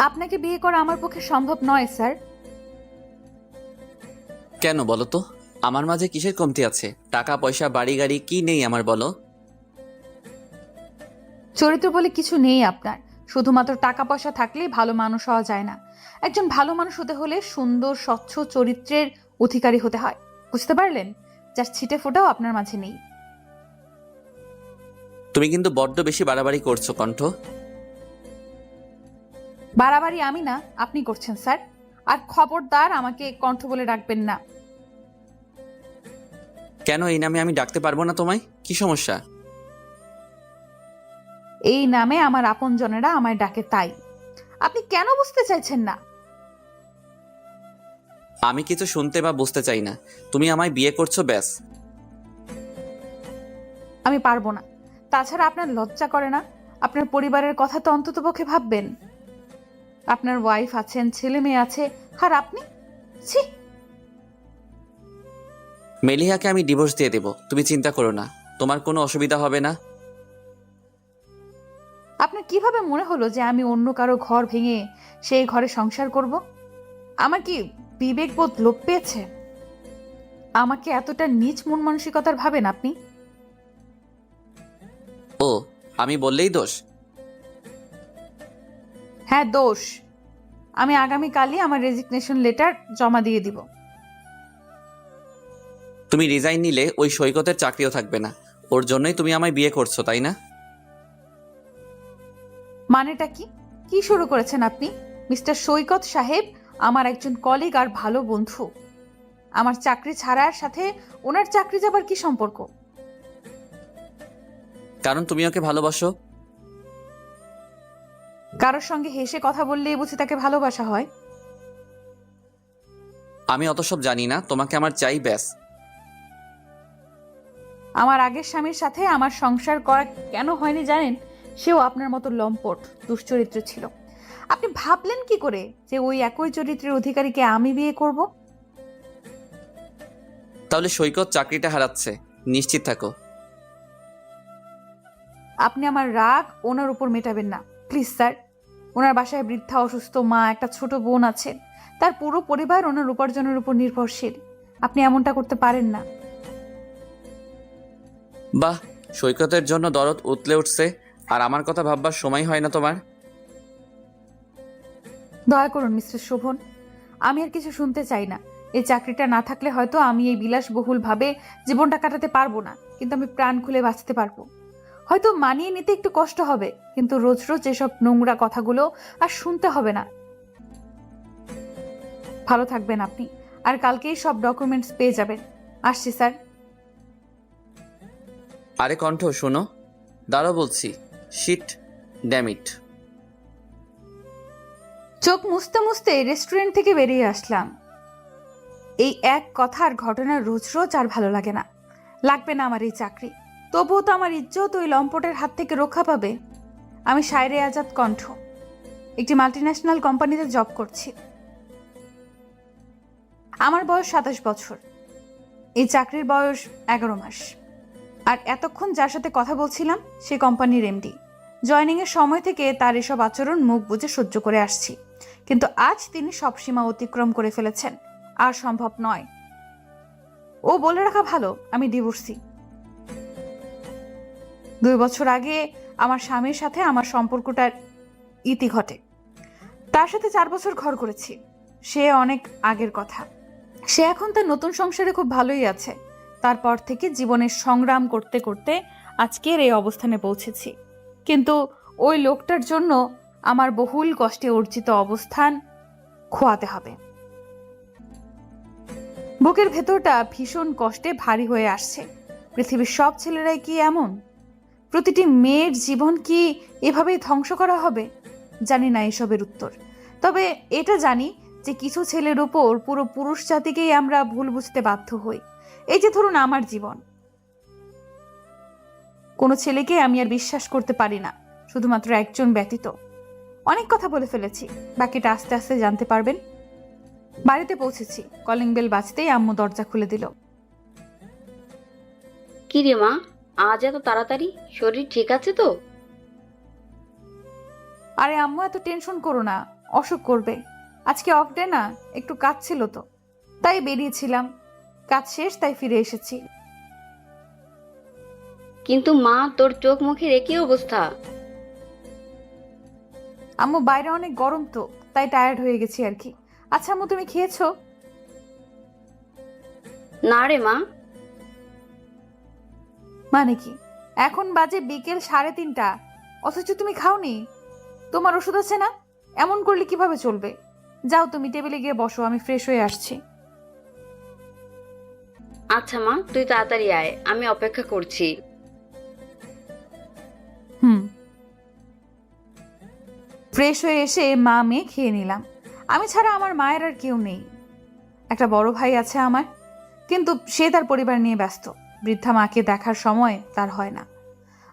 আপনাকে বিয়ে করা আমার পক্ষে সম্ভব নয় স্যার। কেন বলো তো? আমার মাঝে কিসের কমতি আছে? টাকা পয়সা বাড়ি গাড়ি কি নেই আমার, বলো? চরিত্র বলে কিছু নেই আপনার। শুধুমাত্র টাকা পয়সা থাকলেই ভালো মানুষ হওয়া যায় না। একজন ভালো মানুষ হতে হলে সুন্দর স্বচ্ছ চরিত্রের অধিকারী হতে হয়। বুঝতে পারলেন? যার ছিটে ফোটাও আপনার মাঝে নেই। তুমি কিন্তু বড্ড বেশি বাড়াবাড়ি করছো কণ্ঠ। বাড়াবাড়ি আমি না, আপনি করছেন স্যার। আর খবরদার আমাকে কণ্ঠ বলে ডাকবেন না। কেন এই নামে আমি ডাকতে পারবো না তোমায়? কি সমস্যা? এই নামে আমার আপনজনেরা আমায় ডাকে, তাই। আপনি কেন বুঝতে চাইছেন না? আমি কিছু শুনতে বা বুঝতে চাই না। তুমি আমায় বিয়ে করছো, ব্যাস। আমি পারবো না। তাছাড়া আপনার লজ্জা করে না? আপনার পরিবারের কথা তো অন্ততপক্ষে ভাববেন। আপনার ওয়াইফ আছেন, ছেলে মেয়ে আছে, আর আপনি? ছি! মেলিহাকে আমি ডিভোর্স দিয়ে দেব, তুমি চিন্তা করো না। তোমার কোনো অসুবিধা হবে না। আপনার কিভাবে মনে হলো যে আমি অন্য কারো ঘর ভেঙে সেই ঘরে সংসার করব? আমার কি বিবেকবোধ লোপ পেয়েছে? আমাকে এতটা নীচ মন মানসিকতার ভাবেন আপনি? ও, আমি বললেই দোষ? হ্যাঁ, দোষ। আমি আগামীকালই আমার রেজিগনেশন লেটার জমা দিয়ে দিব। তুমি রিজাইন নিলে ওই সৈকতের চাকরিও থাকবে না। ওর জন্যই তুমি আমায় বিয়ে করছো, তাই না? মানেটা কি? কি শুরু করেছেন আপনি? মিস্টার সৈকত সাহেব আমার একজন কলিগ আর ভালো বন্ধু। আমার চাকরি ছাড়ার সাথে ওনার চাকরি যাবার কি সম্পর্ক? কারণ তুমি ওকে ভালোবাসো। কারোর সঙ্গে হেসে কথা বললেই বুঝি তাকে ভালোবাসা হয়? আমি অত সব জানি না, তোমাকে আমার চাই, ব্যাস। আমার আগের স্বামীর সাথে আমার সংসার করা কেন হয়নি জানেন? সেও আপনার মতো লম্পট দুশ্চরিত্র ছিল। আপনি ভাবলেন কি করে যে ওই একই চরিত্রের অধিকারীকে আমি বিয়ে করব? তাহলে সৈকত চাকরিটা হারাচ্ছে, নিশ্চিত থাকো। আপনি আমার রাগ ওনার উপর মেটাবেন না প্লিজ স্যার। ওনার বাসায় বৃদ্ধা অসুস্থ মা, একটা ছোট বোন আছে। তার পুরো পরিবার ওনার উপার্জনের উপর নির্ভরশীল। আপনি এমনটা করতে পারেন না। বাহ, সৈকতের জন্য দরদ উতলে উঠছে, আর আমার কথা ভাববার সময় হয় না তোমার? দয়া করুন মিস্টার শোভন, আমি আর কিছু শুনতে চাই না। এই চাকরিটা না থাকলে হয়তো আমি এই বিলাসবহুল ভাবে জীবনটা কাটাতে পারবো না, কিন্তু আমি প্রাণ খুলে বাঁচতে পারবো। হয়তো মানিয়ে নিতে একটু কষ্ট হবে, কিন্তু রোজ রোজ এসব নোংরা কথাগুলো আর শুনতে হবে না। ভালো থাকবেন আপনি, আর কালকেই সব ডকুমেন্টস পেয়ে যাবেন। আসছি স্যার। আরে কণ্ঠ, শোনো। দাঁড়াও বলছি। Shit, damn it. চোখ মুছতে মুছতে রেস্টুরেন্ট থেকে বেরিয়ে আসলাম। এই এক কথার ঘটনা রোজ রোজ আর ভালো লাগে না। লাগবে না আমার এই চাকরি, তবুও তো আমার ইজ্জত ওই লম্পটের হাত থেকে রক্ষা পাবে। আমি শায়রে আজাদ কণ্ঠ, একটি মাল্টিন্যাশনাল কোম্পানিতে জব করছি। আমার বয়স 27 বছর। এই চাকরির বয়স 11 মাস। আর এতক্ষণ যার সাথে কথা বলছিলাম সে কোম্পানির এমডি। জয়নিং এর সময় থেকে তার এসব আচরণ মুখ বুজে সহ্য করে আসছি, কিন্তু আজ তিনি সব সীমা অতিক্রম করে ফেলেছেন। আর সম্ভব নয়। ও বলে রাখা ভালো, আমি ডিভোর্সি। 2 বছর আগে আমার স্বামীর সাথে আমার সম্পর্কটার ইতি ঘটে। তার সাথে 4 বছর ঘর করেছি। সে অনেক আগের কথা। সে এখন তার নতুন সংসারে খুব ভালোই আছে। তারপর থেকে জীবনের সংগ্রাম করতে করতে আজকের এই অবস্থানে পৌঁছেছি। কিন্তু ওই লোকটার জন্য আমার বহুল কষ্টে অর্জিত অবস্থান খোয়াতে হবে। বুকের ভেতরটা ভীষণ কষ্টে ভারী হয়ে আসছে। পৃথিবীর সব ছেলেরাই কি এমন? প্রতিটি মেয়ের জীবন কি এভাবেই ধ্বংস করা হবে? জানি না এসবের উত্তর। তবে এটা জানি যে কিছু ছেলের উপর পুরো পুরুষ জাতিকেই আমরা ভুল বুঝতে বাধ্য হই। এই যে ধরুন আমার জীবন, কোনো ছেলেকে আমি আর বিশ্বাস করতে পারি না, শুধুমাত্র একজন ব্যতীত। অনেক কথা বলে ফেলেছি, বাকিটা আস্তে আস্তে জানতে পারবেন। বাড়িতে পৌঁছেছি, কলিং বেল বাজতেই আম্মু দরজা খুলে দিল। কি রে মা, আজ এত তাড়াতাড়ি? শরীর ঠিক আছে তো? আরে আম্মু, এত টেনশন করো না, অসুখ করবে। আজকে অফ ডে না, একটু কাজ ছিল তো, তাই বেরিয়েছিলাম। কাজ শেষ, তাই ফিরে এসেছি। কিন্তু মা, তোর চোখ মুখের একই অবস্থা। আম্মু, বাইরে অনেক গরম তো, তাই টায়ার্ড হয়ে গেছি আর কি। আচ্ছা আম্মু, তুমি খেয়েছো? না রে মা। মানে কি? এখন বাজে বিকেল 3:30, অথচ তুমি খাওনি? তোমার ওষুধ আছে না? এমন করলে কিভাবে চলবে? যাও, তুমি টেবিলে গিয়ে বসো, আমি ফ্রেশ হয়ে আসছি। আচ্ছা মা, তুই তাড়াতাড়ি আয়, আমি অপেক্ষা করছি। হুম। ফ্রেশ হয়ে এসে মা মেয়ে খেয়ে নিলাম। আমি ছাড়া আমার মায়ের আর কেউ নেই। একটা বড় ভাই আছে আমার, কিন্তু সে তার পরিবার নিয়ে ব্যস্ত। বৃদ্ধা মাকে দেখার সময় তার হয় না।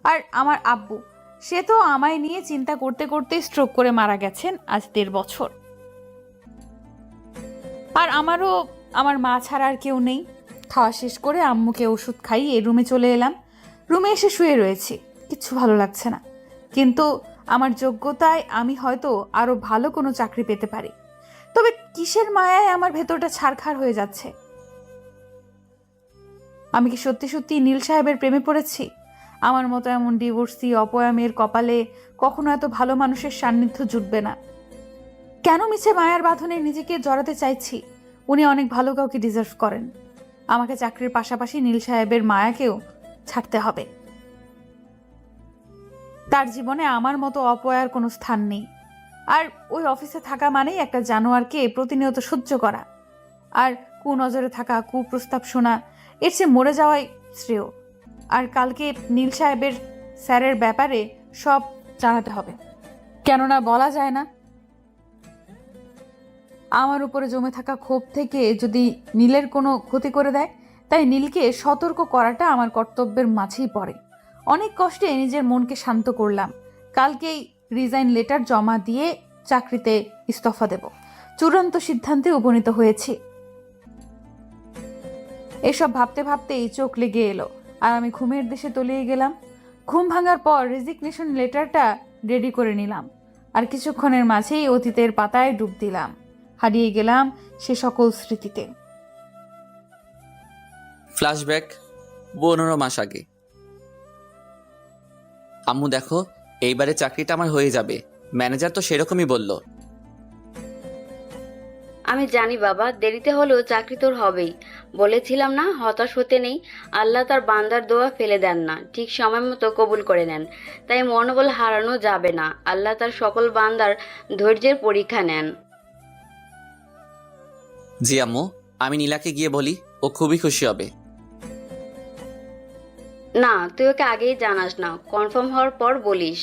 আর আমার আব্বু, সে তো আমায় নিয়ে চিন্তা করতে করতে স্ট্রোক করে মারা গেছেন আজ 1.5 বছর। আর আমারও আমার মা ছাড়া আর কেউ নেই। খাওয়া শেষ করে আম্মুকে ওষুধ খাইয়ে রুমে চলে এলাম। রুমে এসে শুয়ে রয়েছি, কিচ্ছু ভালো লাগছে না। কিন্তু আমার যোগ্যতায় আমি হয়তো আরো ভালো কোনো চাকরি পেতে পারি। তবে কিসের মায়ায় আমার ভেতরটা ছারখার হয়ে যাচ্ছে। আমি কি সত্যি সত্যি নীল সাহেবের প্রেমে পড়েছি? আমার মতো এমন ডিভোর্সি অপয়া মেয়ের কপালে কখনো এত ভালো মানুষের সান্নিধ্য জুটবে না। কেন মিছে মায়ার বাঁধনে নিজেকে জড়াতে চাইছি? উনি অনেক ভালো কাউকে ডিজার্ভ করেন। আমাকে চাকরির পাশাপাশি নীল সাহেবের মায়াকেও ছাড়তে হবে। তার জীবনে আমার মতো অপয়ার কোনো স্থান নেই। আর ওই অফিসে থাকা মানেই একটা জানোয়ারকে প্রতিনিয়ত সহ্য করা, আর কুনজরে থাকা, কুপ্রস্তাব শোনা। এর চেয়ে মরে যাওয়াই শ্রেয়। আর কালকে নীল সাহেবের স্যারের ব্যাপারে সব জানাতে হবে, কেননা বলা যায় না আমার উপরে জমে থাকা ক্ষোভ থেকে যদি নীলের কোনো ক্ষতি করে দেয়। তাই নীলকে সতর্ক করাটা আমার কর্তব্যের মাঝেই পড়ে। অনেক কষ্টে নিজের মনকে শান্ত করলাম। কালকেই রিজাইন লেটার জমা দিয়ে চাকরিতে ইস্তফা দেব। চূড়ান্ত সিদ্ধান্তে উপনীত হয়েছি। এসব ভাবতে ভাবতেই চোখ লেগে এলো, আর আমি ঘুমের দেশে তলিয়ে গেলাম। ঘুম ভাঙার পর রেজিগনেশন লেটারটা রেডি করে নিলাম, আর কিছুক্ষণের মাঝেই অতীতের পাতায় ডুব দিলাম। হারিয়ে গেলাম সে সকল স্মৃতিতে। ফ্ল্যাশব্যাক 15 মাস আগে। আম্মু দেখো, এইবারে চাকরিটা আমার হয়ে যাবে। ম্যানেজার তো সেরকমই বলল। আমি জানি বাবা, দেরিতে হলেও চাকরি তোর হবেই। বলেছিলাম না, হতাশ হতে নেই। আল্লাহ তার বান্দার দোয়া ফেলে দেন না, ঠিক সময় মতো কবুল করে নেন। তাই মনোবল হারানো যাবে না। আল্লাহ তার সকল বান্দার ধৈর্যের পরীক্ষা নেন। জি আম্মু, আমি নীলাকে গিয়ে বলি, ও খুবই খুশি হবে। না, তুই ওকে আগেই জানাস না, কনফার্ম হওয়ার পর বলিস।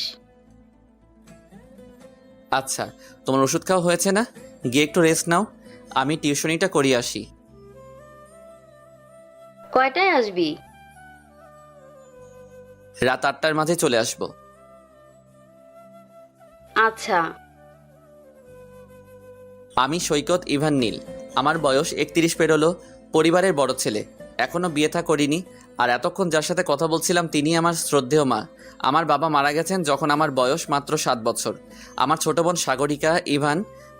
আচ্ছা, তোমার ওষুধ খাওয়া হয়েছে না? গিয়ে একটু রেস্ট নাও, আমি টিউশনিটা করিয়ে আসি। কয়টায় আসবি? রাত 8টার মাঝে চলে আসব। আচ্ছা। আমি সৈকত ইভান নীল। আমার বয়স 31 পেরোলো। পরিবারের বড় ছেলে, এখনো বিয়ে থা করিনি। আর এতক্ষণ যার সাথে কথা বলছিলাম তিনি আমার শ্রদ্ধেয় মা। আমার বাবা মারা গেছেন যখন আমার বয়স মাত্র 7 বছর। আমার ছোট বোন সাগরিকা ইভান,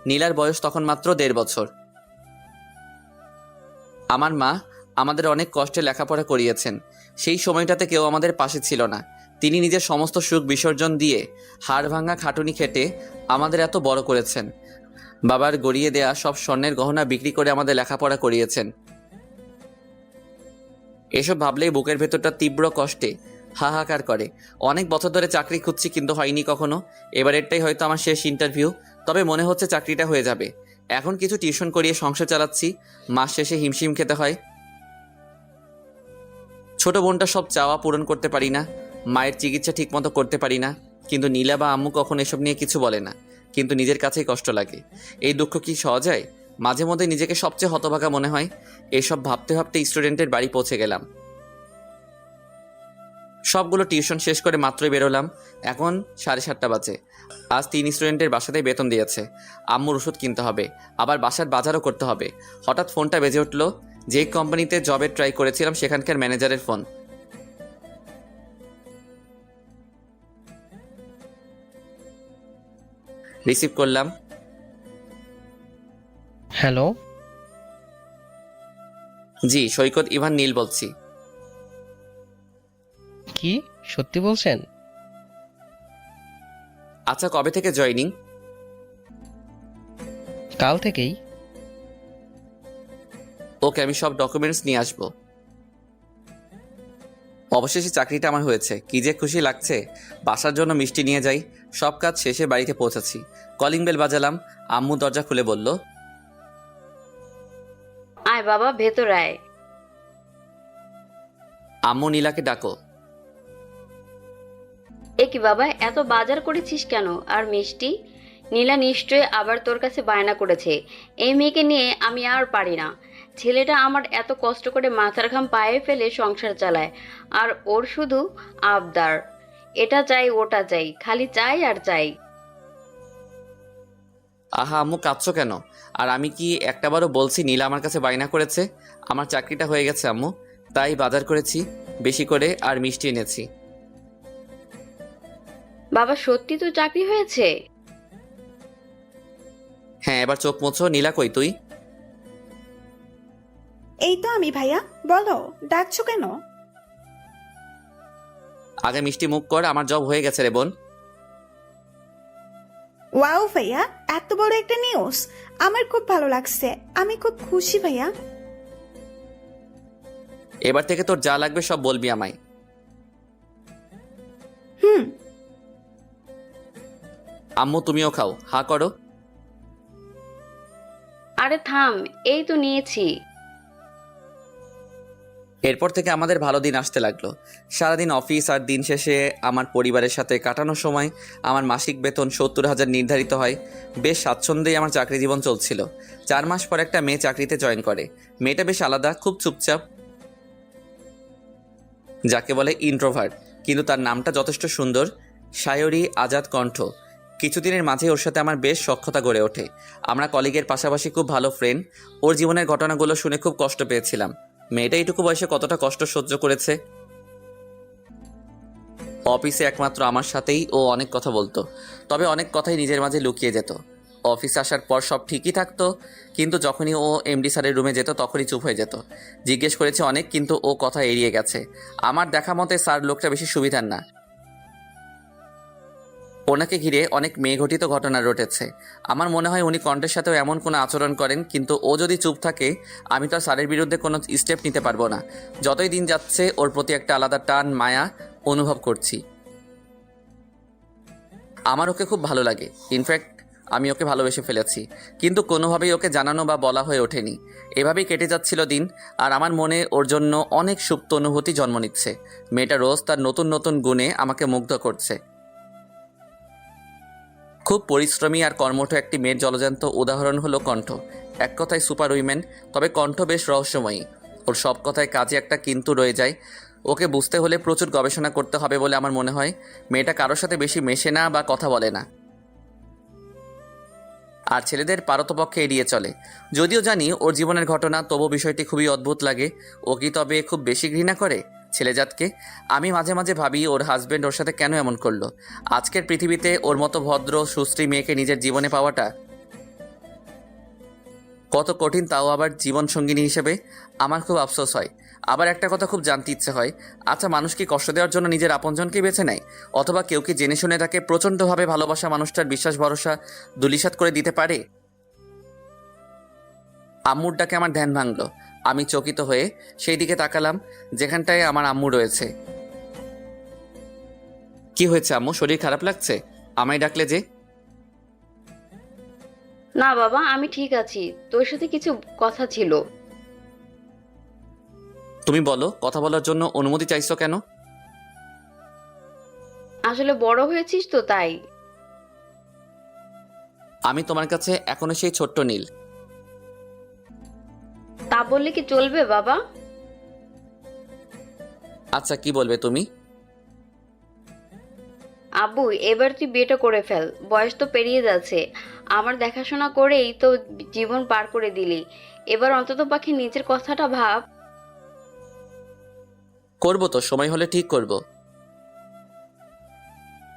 নীলার বয়স তখন মাত্র 1.5 বছর। আমার মা আমাদের অনেক কষ্টে লেখাপড়া করিয়েছেন। সেই সময়টাতে কেউ আমাদের পাশে ছিল না। তিনি নিজের সমস্ত সুখ বিসর্জন দিয়ে হাড় ভাঙা খাটুনি খেটে আমাদের এত বড় করেছেন। বাবার গড়িয়ে দেয়া সব স্বর্ণের গহনা বিক্রি করে আমাদের লেখাপড়া করিয়েছেন। এসব ভাবলেই বুকের ভেতরটা তীব্র কষ্টে হাহাকার করে। অনেক বছর ধরে চাকরি খুঁজছি, কিন্তু হয়নি কখনো। এবারেরটাই হয়তো আমার শেষ ইন্টারভিউ। তবে মনে হচ্ছে চাকরিটা হয়ে যাবে। এখন কিছু টিউশন করিয়ে সংসার চালাচ্ছি, মাস শেষে হিমশিম খেতে হয়। ছোট বোনটা সব চাওয়া পূরণ করতে পারি না, মায়ের চিকিৎসা ঠিকমতো করতে পারি না। কিন্তু নীলা বা আম্মু কখন এসব নিয়ে কিছু বলে না, কিন্তু নিজের কাছেই কষ্ট লাগে। এই দুঃখ কি সহজ হয়? মাঝে মধ্যে নিজেকে সবচেয়ে হতভাগা মনে হয়। এসব ভাবতে ভাবতে স্টুডেন্টের বাড়ি পৌঁছে গেলাম। সবগুলো টিউশন শেষ করে মাত্রই বেরোলাম। এখন 7:30 বাজে। আজ 3 স্টুডেন্টের বাসাতেই বেতন দিয়েছে। আম্মুর ওষুধ কিনতে হবে, আবার বাসার বাজারও করতে হবে। হঠাৎ ফোনটা বেজে উঠল। যেই কোম্পানিতে জবের ট্রাই করেছিলাম সেখানকার ম্যানেজারের ফোন। রিসিভ করলাম। হ্যালো। জি, সৈকত ইভান নীল বলছি। কি সত্যি বলছেন? আচ্ছা, কবে থেকে জয়েনিং? কাল থেকেই। ওকে, আমি সব ডকুমেন্টস নিয়ে আসবো। অবশেষে চাকরিটা আমার হয়েছে, কি যে খুশি লাগছে। বাসার জন্য মিষ্টি নিয়ে যাই। সব কাজ শেষে বাড়িতে পৌঁছাচ্ছি, কলিং বেল বাজালাম। আম্মু দরজা খুলে বলল, আয় বাবা, ভেতর আয়। আম্মু নীলাকে ডাকো। এ কি বাবা, এত বাজার করেছিস কেন? আর মিষ্টি? নীলা নিশ্চয়ই আবার তোর কাছে বায়না করেছে। এই মেয়েকে নিয়ে আমি আর পারি না। ছেলেটা আমার এত কষ্ট করে মাথার ঘাম পায়ে ফেলে সংসার চালায়, আর ওর শুধু আবদার, এটা চাই ওটা চাই, খালি চাই আর চাই। আহা আম্মু, কাঁদছো কেন? আর আমি কি একটাবারও বলছি নীলা আমার কাছে বায়না করেছে? আমার চাকরিটা হয়ে গেছে আম্মু, তাই বাজার করেছি বেশি করে, আর মিষ্টি এনেছি। বাবা, সত্যি তো চাকরি হয়েছে? হ্যাঁ, এবার চোখ মুছো। নীলা কই তুই? এই তো আমি ভাইয়া, বলো ডাকছো কেন? আগে মিষ্টি মুখ কর, আমার জব হয়ে গেছে রে বোন। ওয়াও ভাইয়া, এত বড় একটা নিউজ, আমার খুব ভালো লাগছে, আমি খুব খুশি ভাইয়া। এবার থেকে তোর যা লাগবে সব বলবি আমায়। হুম। আম্মু তুমিও খাও, হা করো। আরে থাম, এই তো নিয়েছি। এরপর থেকে আমাদের ভালো দিন আসতে লাগলো। সারাদিন অফিস, আর দিন শেষে আমার পরিবারের সাথে কাটানোর সময় আমার মাসিক বেতন 70,000 নির্ধারিত হয়। বেশ স্বাচ্ছন্দ্যেই আমার চাকরি জীবন চলছিল। 4 মাস পর একটা মেয়ে চাকরিতে জয়েন করে। মেয়েটা বেশ আলাদা, খুব চুপচাপ, যাকে বলে ইন্ট্রোভার্ট, কিন্তু তার নামটা যথেষ্ট সুন্দর, সায়রী আজাদ কণ্ঠ। কিছুদিনের মাঝে ওর সাথে আমার বেশ সখ্যতা গড়ে ওঠে। আমরা কলিগের পাশাপাশি খুব ভালো ফ্রেন্ড। ওর জীবনের ঘটনাগুলো শুনে খুব কষ্ট পেয়েছিলাম। মেয়েটা এইটুকু বয়সে কতটা কষ্ট সহ্য করেছে। অফিসে একমাত্র আমার সাথেই ও অনেক কথা বলতো, তবে অনেক কথাই নিজের মাঝে লুকিয়ে যেত। অফিসে আসার পর সব ঠিকই থাকতো, কিন্তু যখনই ও এমডি স্যারের রুমে যেত তখনই চুপ হয়ে যেত। জিজ্ঞেস করেছে অনেক, কিন্তু ও কথা এড়িয়ে গেছে। আমার দেখা মতে স্যার লোকটা বেশি সুবিধার না। ওনাকে ঘিরে অনেক মেয়েঘটিত ঘটনা রটেছে। আমার মনে হয় উনি কণ্ঠের সাথেও এমন কোনো আচরণ করেন, কিন্তু ও যদি চুপ থাকে আমি তো স্যারের বিরুদ্ধে কোনো স্টেপ নিতে পারবো না। যতই দিন যাচ্ছে ওর প্রতি একটা আলাদা টান, মায়া অনুভব করছি। আমার ওকে খুব ভালো লাগে, ইনফ্যাক্ট আমি ওকে ভালোবেসে ফেলেছি, কিন্তু কোনোভাবেই ওকে জানানো বা বলা হয়ে ওঠেনি। এভাবেই কেটে যাচ্ছিল দিন, আর আমার মনে ওর জন্য অনেক সুপ্ত অনুভূতি জন্ম নিচ্ছে। মেয়েটা রোজ তার নতুন নতুন গুণে আমাকে মুগ্ধ করছে। খুব পরিশ্রমী আর কর্মঠ একটি মেয়ের জলজান্ত উদাহরণ হলো কণ্ঠ। এক কথায় সুপার উইমেন, তবে কণ্ঠ বেশ রহস্যময়ী। ওর সব কথায় কাজে একটা কিন্তু রয়ে যায়। ওকে বুঝতে হলে প্রচুর গবেষণা করতে হবে বলে আমার মনে হয়। মেয়েটা কারোর সাথে বেশি মেশে না বা কথা বলে না, আর ছেলেদের পারতপক্ষে এড়িয়ে চলে। যদিও জানি ওর জীবনের ঘটনা, তবু বিষয়টি খুবই অদ্ভুত লাগে। ও কি তবে খুব বেশি ঘৃণা করে ছেলেজাতকে? আমি মাঝে মাঝে ভাবি ওর হাজবেন্ড ওর সাথে কেন এমন করলো। আজকের পৃথিবীতে ওর মতো ভদ্র সুশ্রী মেয়েকে নিজের জীবনে পাওয়াটা কত কঠিন, তাও আবার জীবন সঙ্গিনী হিসেবে। আমার খুব আফসোস হয়। আবার একটা কথা খুব জানতে ইচ্ছে হয়, আচ্ছা মানুষ কি কষ্ট দেওয়ার জন্য নিজের আপনজনকে বেছে নেয়, অথবা কেউ কি জেনে শুনে তাকে প্রচণ্ডভাবে ভালোবাসা মানুষটার বিশ্বাস ভরসা ধূলিসাৎ করে দিতে পারে? আম্মুর ডাকে আমার ধ্যান ভাঙল। আমি চকিত হয়ে সেই দিকে তাকালাম যেখানটায় আমার আম্মু রয়েছে। কি হয়েছে আম্মু, শরীর খারাপ লাগছে? আমায় ডাকলে যে? না বাবা, আমি ঠিক আছি, তোর সাথে কিছু কথা ছিল। তুমি বলো, কথা বলার জন্য অনুমতি চাইছো কেন? আসলে বড় হয়েছিস তো তাই। আমি তোমার কাছে এখনো সেই ছোট্ট নীল। তা বললে কি চলবে বাবা? আচ্ছা কি বলবে তুমি? আব্বু, এবার তুই বিয়েটা করে ফেল, বয়স তো পেরিয়ে যাচ্ছে। আমার দেখাশোনা করেই তো জীবন পার করে দিলি, এবার অন্তত পাখি নিজের কথাটা ভাব। করবো তো, সময় হলে ঠিক করব।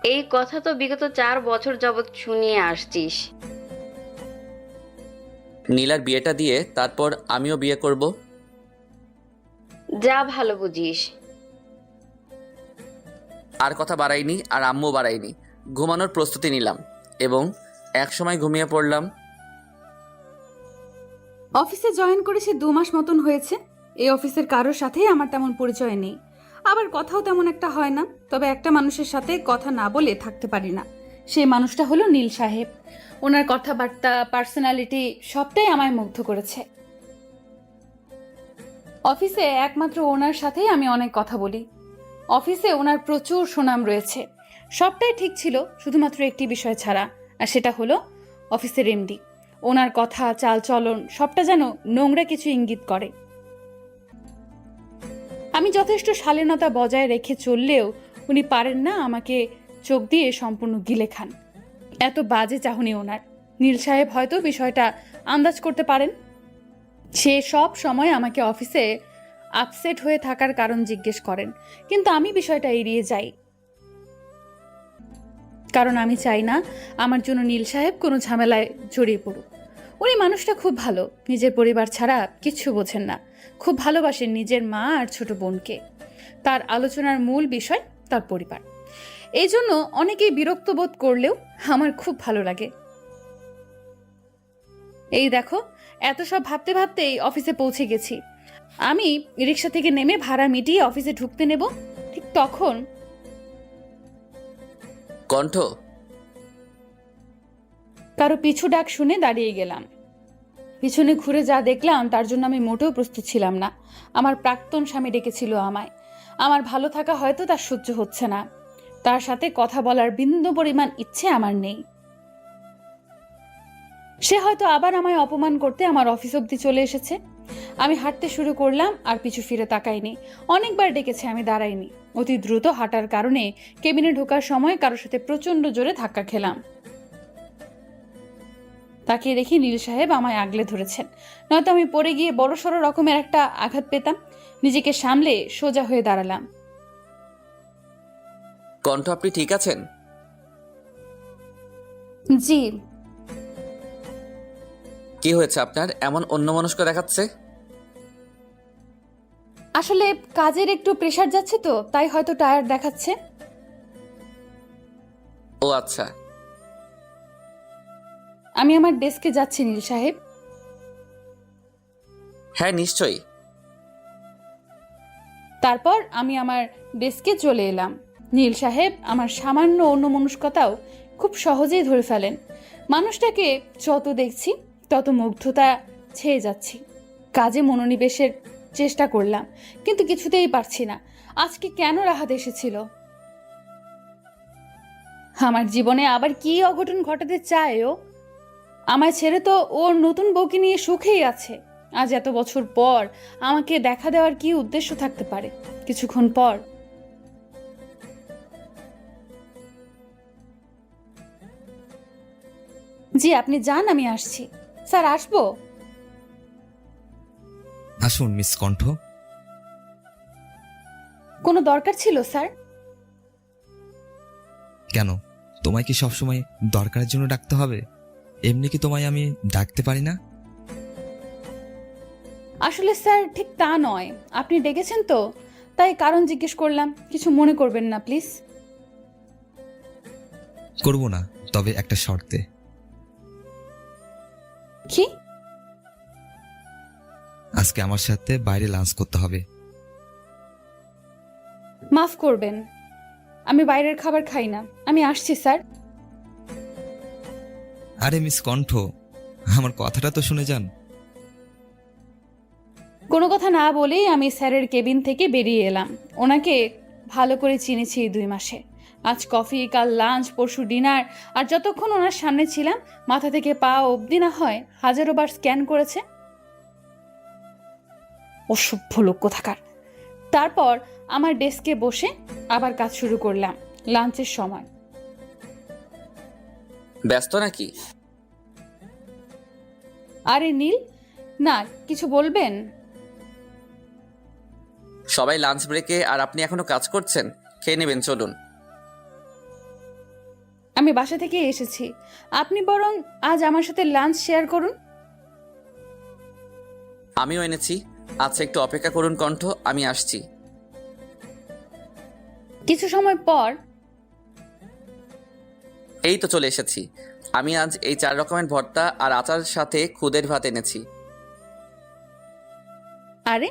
এই কথা তো বিগত 4 বছর যাবৎ শুনিয়ে আসছিস। নীলার বিয়েটা দিয়ে তারপর আমিও বিয়ে করব। যা ভালো বুঝিস। আর কথা বাড়াইনি, আর আম্মু বাড়াইনি। ঘুমানোর প্রস্তুতি নিলাম এবং একসময় ঘুমিয়ে পড়লাম। অফিসে জয়েন করে সে 2 মাস মতন হয়েছে। এই অফিসের কারোর সাথেই আমার তেমন পরিচয় নেই, আবার কথাও তেমন একটা হয় না। তবে একটা মানুষের সাথে কথা না বলে থাকতে পারি না, সেই মানুষটা হলো নীল সাহেব। ওনার কথাবার্তা, পার্সোনালিটি সবটাই আমায় মুগ্ধ করেছে। অফিসে একমাত্র ওনার সাথেই আমি অনেক কথা বলি। অফিসে ওনার প্রচুর সুনাম রয়েছে। সবটাই ঠিক ছিল শুধুমাত্র একটি বিষয় ছাড়া, আর সেটা হলো অফিসের এমডি। ওনার কথা, চাল চলন সবটা যেন নোংরা কিছু ইঙ্গিত করে। আমি যথেষ্ট শালীনতা বজায় রেখে চললেও উনি পারেন না আমাকে চোখ দিয়ে সম্পূর্ণ গিলে খান। এত বাজে চাহনি ওনার। নীল সাহেব হয়তো বিষয়টা আন্দাজ করতে পারেন। সে সব সময় আমাকে অফিসে আপসেট হয়ে থাকার কারণ জিজ্ঞেস করেন, কিন্তু আমি বিষয়টা এড়িয়ে যাই, কারণ আমি চাই না আমার জন্য নীল সাহেব কোনো ঝামেলায় জড়িয়ে পড়ুক। উনি মানুষটা খুব ভালো, নিজের পরিবার ছাড়া কিচ্ছু বোঝেন না। খুব ভালোবাসেন নিজের মা আর ছোট বোনকে। তার আলোচনার মূল বিষয় তার পরিবার। এই জন্য অনেকেই বিরক্ত বোধ করলেও আমার খুব ভালো লাগে। এই দেখো, এত সব ভাবতে ভাবতেই অফিসে পৌঁছে গেছি। আমি রিক্সা থেকে নেমে ভাড়া মিটিয়ে অফিসে ঢুকতে নেব, ঠিক তখন কণ্ঠ, কারো পিছু ডাক শুনে দাঁড়িয়ে গেলাম। পিছনে ঘুরে যা দেখলাম তার জন্য আমি মোটেও প্রস্তুত ছিলাম না। আমার প্রাক্তন স্বামী ডেকেছিল আমায়। আমার ভালো থাকা হয়তো তার সহ্য হচ্ছে না। তার সাথে কথা বলার বিন্দু পরিমাণ ইচ্ছে আমার নেই। সে হয়তো আবার আমায় অপমান করতে আমার অফিস অবধি চলে এসেছে। আমি হাঁটতে শুরু করলাম আর পিছু ফিরে তাকাইনি। অনেকবার ডেকেছে, আমি দাঁড়াইনি। অতি দ্রুত হাঁটার কারণে কেবিনে ঢোকার সময় কারোর সাথে প্রচন্ড জোরে ধাক্কা খেলাম। তাকিয়ে দেখি নীল সাহেব আমায় আগলে ধরেছেন, নয়তো আমি পড়ে গিয়ে বড়সড় রকমের একটা আঘাত পেতাম। নিজেকে সামলে সোজা হয়ে দাঁড়ালাম। কণ্ঠ, আপনি ঠিক আছেন? জি। কি হয়েছে আপনার? এমন অন্যমনস্ক দেখাচ্ছে। আসলে কাজের একটু প্রেসার যাচ্ছে তো, তাই হয়তো টায়ার্ড দেখাচ্ছে। ও আচ্ছা। আমি আমার ডেস্কে যাচ্ছি নীল সাহেব। হ্যাঁ নিশ্চয়ই। তারপর আমি আমার ডেস্কে চলে এলাম। নীল সাহেব আমার সামান্য অন্যমনস্কতাও খুব সহজেই ধরে ফেলেন। মানুষটাকে যত দেখছি তত মুগ্ধতা ছেয়ে যাচ্ছি। কাজে মনোনিবেশের চেষ্টা করলাম, কিন্তু কিছুতেই পারছি না। আজকে কেন রাহাত এসেছিল? আমার জীবনে আবার কি অঘটন ঘটাতে চায় ও? আমায় ছেড়ে তো ওর নতুন বউকে নিয়ে সুখেই আছে। আজ এত বছর পর আমাকে দেখা দেওয়ার কি উদ্দেশ্য থাকতে পারে? কিছুক্ষণ পর জি, আপনি যান, আমি আসছি। স্যার, আসবো? আসুন মিস কণ্ঠ। কোনো দরকার ছিল স্যার? কেন, তোমায় কি সবসময় দরকারের জন্য ডাকতে হবে? এমনি কি তোমায় আমি ডাকতে পারি না? আসলে স্যার ঠিক তা নয়। আপনি ডেকেছেন তো, তাই কারণ জিজ্ঞেস করলাম। কিছু মনে করবেন না প্লিজ। করব না, তবে একটা শর্তে। কি? আজকে আমার সাথে বাইরে লাঞ্চ করতে হবে। মাফ করবেন, আমি বাইরের খাবার খাই না। আমি আসছি স্যার। আরে মিস কণ্ঠ, আমার কথাটা তো শুনে যান। কোনো কথা না বলেই আমি স্যারের কেবিন থেকে বেরিয়ে এলাম। ওনাকে ভালো করে চিনেছি এই 2 মাসে। আজ কফি, কাল লাঞ্চ, পরশু ডিনার, আর যতক্ষণ ওনার সামনে ছিলাম মাথা থেকে পা অবধি না হয় হাজারো বার স্ক্যান করেছে। অসভ্য লোক কোথাকার। তারপর আমার ডেস্কে বসে আবার কাজ শুরু করলাম। লাঞ্চের সময়। ব্যস্ত নাকি? আরে নীল, না, কিছু বলবেন? সবাই লাঞ্চ ব্রেকে আর আপনি এখনো কাজ করছেন? খেয়ে নেবেন, চলুন। আমি বাসা থেকে এসেছি। আপনি বরং আজ আমার সাথে লাঞ্চ শেয়ার করুন। আমিও এনেছি। আচ্ছা, একটু অপেক্ষা করুন কণ্ঠ, আমি আসছি। কিছু সময় পর এই তো চলে এসেছি। আমি আজ এই 4 রকমের ভর্তা আর আচার সাথে খুদের ভাত এনেছি। আরে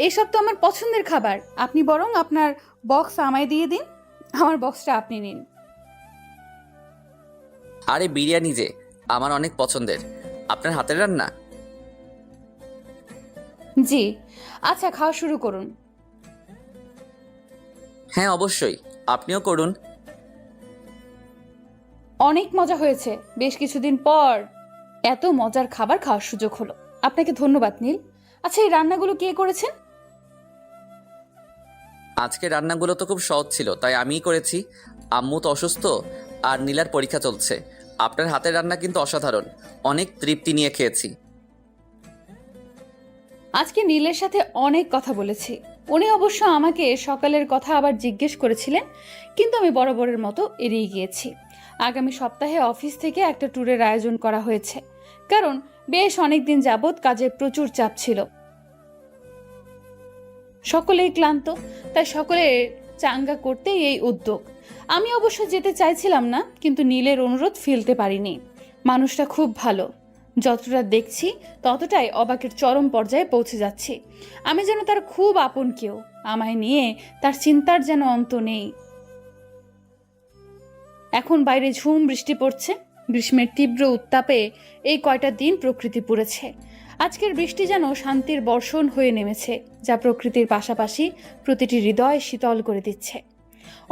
এইসব তো আমার পছন্দের খাবার। আপনি বরং আপনার বক্স আমায় দিয়ে দিন, আমার বক্সটা আপনি নিন। আরে বিরিয়ানি যে আমার অনেক পছন্দের, আপনার হাতের রান্না। জি। আচ্ছা, খাওয়া শুরু করুন। হ্যাঁ অবশ্যই, আপনিও করুন। অনেক মজা হয়েছে। বেশ কিছুদিন পর এত মজার খাবার খাওয়ার সুযোগ হলো। আপনাকে ধন্যবাদ নীল। আচ্ছা, এই রান্নাগুলো কে করেছেন? আজকে রান্নাগুলো তো খুব সহজ ছিল, তাই আমিই করেছি। আম্মু তো অসুস্থ আর নীলার পরীক্ষা চলছে। আপনার হাতের রান্না কিন্তু অসাধারণ, অনেক তৃপ্তি নিয়ে খেয়েছি। আজকে নীলের সাথে অনেক কথা বলেছি। উনি অবশ্য আমাকে সকালের কথা আবার জিজ্ঞেস করেছিলেন, কিন্তু আমি বরাবরের মতো এড়িয়ে গিয়েছি। আগামী সপ্তাহে অফিস থেকে একটা ট্যুরের আয়োজন করা হয়েছে, কারণ বেশ অনেকদিন যাবৎ কাজের প্রচুর চাপ ছিল। সকলেই ক্লান্ত, তাই সকলের চাঙ্গা করতেই এই উদ্যোগ। আমি অবশ্য যেতে চাইছিলাম না, কিন্তু নীলের অনুরোধ ফেলতে পারিনি। মানুষটা খুব ভালো। যতটা দেখছি ততটাই অবাকের চরম পর্যায়ে পৌঁছে যাচ্ছি। আমি যেন তার খুব আপন কেউ। আমায় নিয়ে তার চিন্তার যেন অন্ত নেই। এখন বাইরে ঝুম বৃষ্টি পড়ছে। গ্রীষ্মের তীব্র উত্তাপে এই কয়টা দিন প্রকৃতি পুড়েছে। আজকের বৃষ্টি যেন শান্তির বর্ষণ হয়ে নেমেছে, যা প্রকৃতির পাশাপাশি প্রতিটি হৃদয় শীতল করে দিচ্ছে।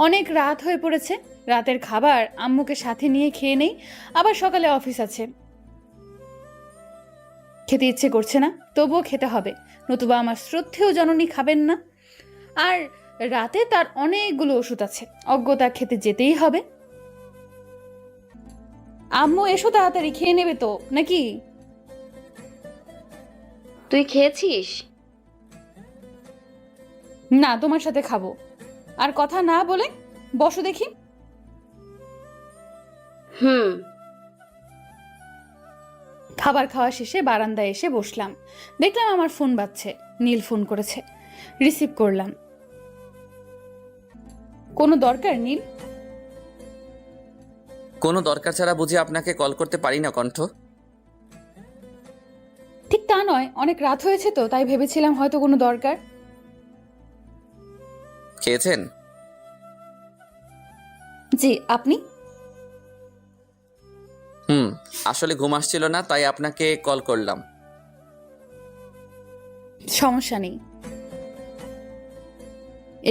অনেক রাত হয়ে পড়েছে। রাতের খাবার আম্মুকে সাথে নিয়ে খেয়ে নেই, আবার সকালে অফিস আছে। খেতে ইচ্ছে করছে না, তবুও খেতে হবে, নতুবা আমার শ্রদ্ধেয় জননী খাবেন না। আর রাতে তার অনেকগুলো ওষুধ আছে, অজ্ঞতা খেতে যেতেই হবে। আম্মু এসো, তাড়াতাড়ি খেয়ে নেবে তো নাকি? তুই খেয়েছিস? না, তোমার সাথে খাবো। আর কথা না বলে বসো দেখি। হুম। খাবার খাওয়া শেষে বারান্দায় এসে বসলাম। দেখলাম আমার ফোন বাজছে। নীল ফোন করেছে। রিসিভ করলাম। কোনো দরকার নীল? কোনো দরকার ছাড়া বুঝি আপনাকে কল করতে পারি না কণ্ঠ? ঠিক তা নয়, অনেক রাত হয়েছে তো, তাই ভেবেছিলাম হয়তো কোনো দরকার। খেয়েছেন? জি, আপনি? আসলে ঘুম আসছিল না, তাই আপনাকে কল করলাম। সমস্যা নেই।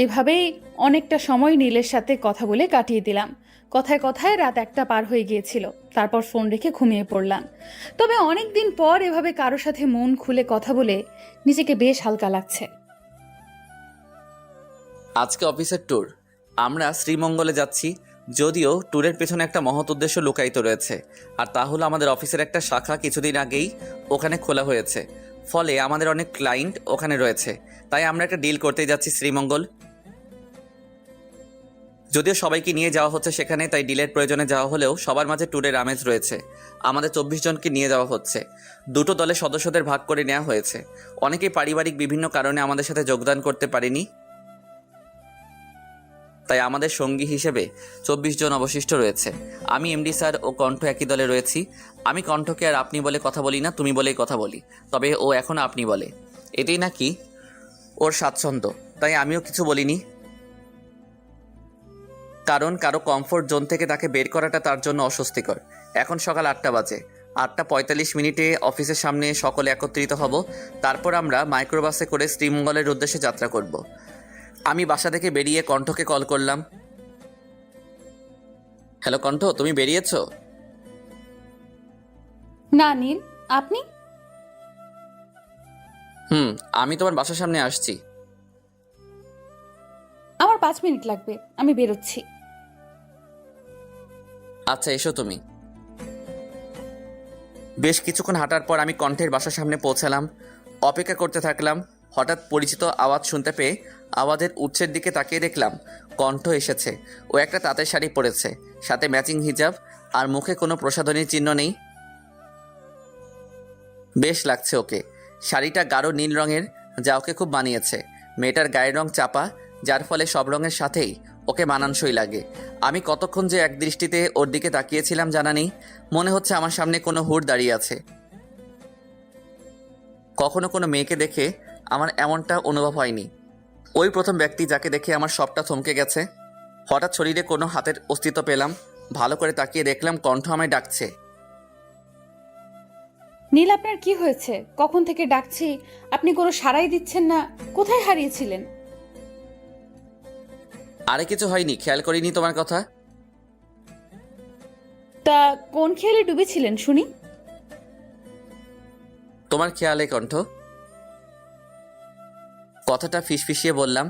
এভাবেই অনেকটা সময় নীলের সাথে কথা বলে কাটিয়ে দিলাম। কথায় কথায় রাত 1টা পার হয়ে গিয়েছিল। তারপর ফোন রেখে ঘুমিয়ে পড়লাম। তবে অনেকদিন পর এভাবে কারোর সাথে মন খুলে কথা বলে নিজেকে বেশ হালকা লাগছে। আজকে অফিসের ট্যুর, আমরা শ্রীমঙ্গলে যাচ্ছি। যদিও ট্যুরের পেছনে একটা মহৎ উদ্দেশ্য লুকায়িত রয়েছে, আর তা হলো আমাদের অফিসের একটা শাখা কিছুদিন আগেই ওখানে খোলা হয়েছে। ফলে আমাদের অনেক ক্লায়েন্ট ওখানে রয়েছে, তাই আমরা একটা ডিল করতেই যাচ্ছি শ্রীমঙ্গল। যদিও সবাইকে নিয়ে যাওয়া হচ্ছে সেখানে, তাই ডিলের প্রয়োজনে যাওয়া হলেও সবার মাঝে ট্যুরের আমেজ রয়েছে। আমাদের 24 জনকে নিয়ে যাওয়া হচ্ছে। দুটো দলের সদস্যদের ভাগ করে নেওয়া হয়েছে। অনেকেই পারিবারিক বিভিন্ন কারণে আমাদের সাথে যোগদান করতে পারেনি, তাই আমাদের সঙ্গী হিসেবে 24 জন অবশিষ্ট রয়েছে। আমি এমডি স্যার ও কণ্ঠ একই দলে রয়েছি। আমি কণ্ঠকে আর আপনি বলে কথা বলি না, তুমি বলেই কথা বলি। তবে ও এখন আপনি বলে, এতেই নাকি ওর স্বাচ্ছন্দ্য, তাই আমিও কিছু বলিনি। কারণ কারো কমফোর্ট জোন থেকে তাকে বের করাটা তার জন্য অস্বস্তিকর। এখন সকাল 8টা বাজে। 8:45 অফিসের সামনে সকলে একত্রিত হব। তারপর আমরা মাইক্রোবাসে করে শ্রীমঙ্গলের উদ্দেশ্যে যাত্রা করব। আমি বাসা থেকে বেরিয়ে কণ্ঠকে কল করলাম। হ্যালো কণ্ঠ, তুমি বেরিয়েছো? না নীল, আপনি? আমি তোমার বাসার সামনে আসছি। আমার 5 মিনিট লাগবে, আমি বেরোচ্ছি। আচ্ছা, এসো তুমি। বেশ কিছুক্ষণ হাঁটার পর আমি কণ্ঠের বাসার সামনে পৌঁছালাম। অপেক্ষা করতে থাকলাম। হঠাৎ পরিচিত আওয়াজ শুনতে পেয়ে আওয়াজের উৎসের দিকে তাকিয়ে দেখলাম কণ্ঠ এসেছে। ও একটা তাঁতের শাড়ি পরেছে, সাথে ম্যাচিং হিজাব, আর মুখে কোনো প্রসাধনীর চিহ্ন নেই। বেশ লাগছে ওকে। শাড়িটা গাঢ় নীল রঙের, যা ওকে খুব মানিয়েছে। মেয়েটার গায়ের রং চাপা, যার ফলে সব রঙের সাথেই ওকে মানানসই লাগে। আমি কতক্ষণ যে এক দৃষ্টিতে ওর দিকে তাকিয়েছিলাম জানা নেই। মনে হচ্ছে আমার সামনে কোনো হুড দাঁড়িয়ে আছে। কখনো কোনো মেয়েকে দেখে আমার এমনটা অনুভব হয়নি। ওই প্রথম ব্যক্তি যাকে দেখে আমার সবটা থমকে গেছে। হঠাৎ শরীরে কোনো হাতের অস্তিত্ব পেলাম। ভালো করে তাকিয়ে দেখলাম কণ্ঠ আমায় ডাকছে। নীল, আপনার কি হয়েছে? কখন থেকে ডাকছি, আপনি কোনো সাড়াই দিচ্ছেন না। কোথায় হারিয়েছিলেন? আরে কিছু হয়নি, খেয়াল করিনি তোমার কথা। তা কোন খেয়ালে ডুবেছিলেন শুনি? তোমার খেয়ালে কণ্ঠ। কথাটা ফিসফিসিয়ে বললাম।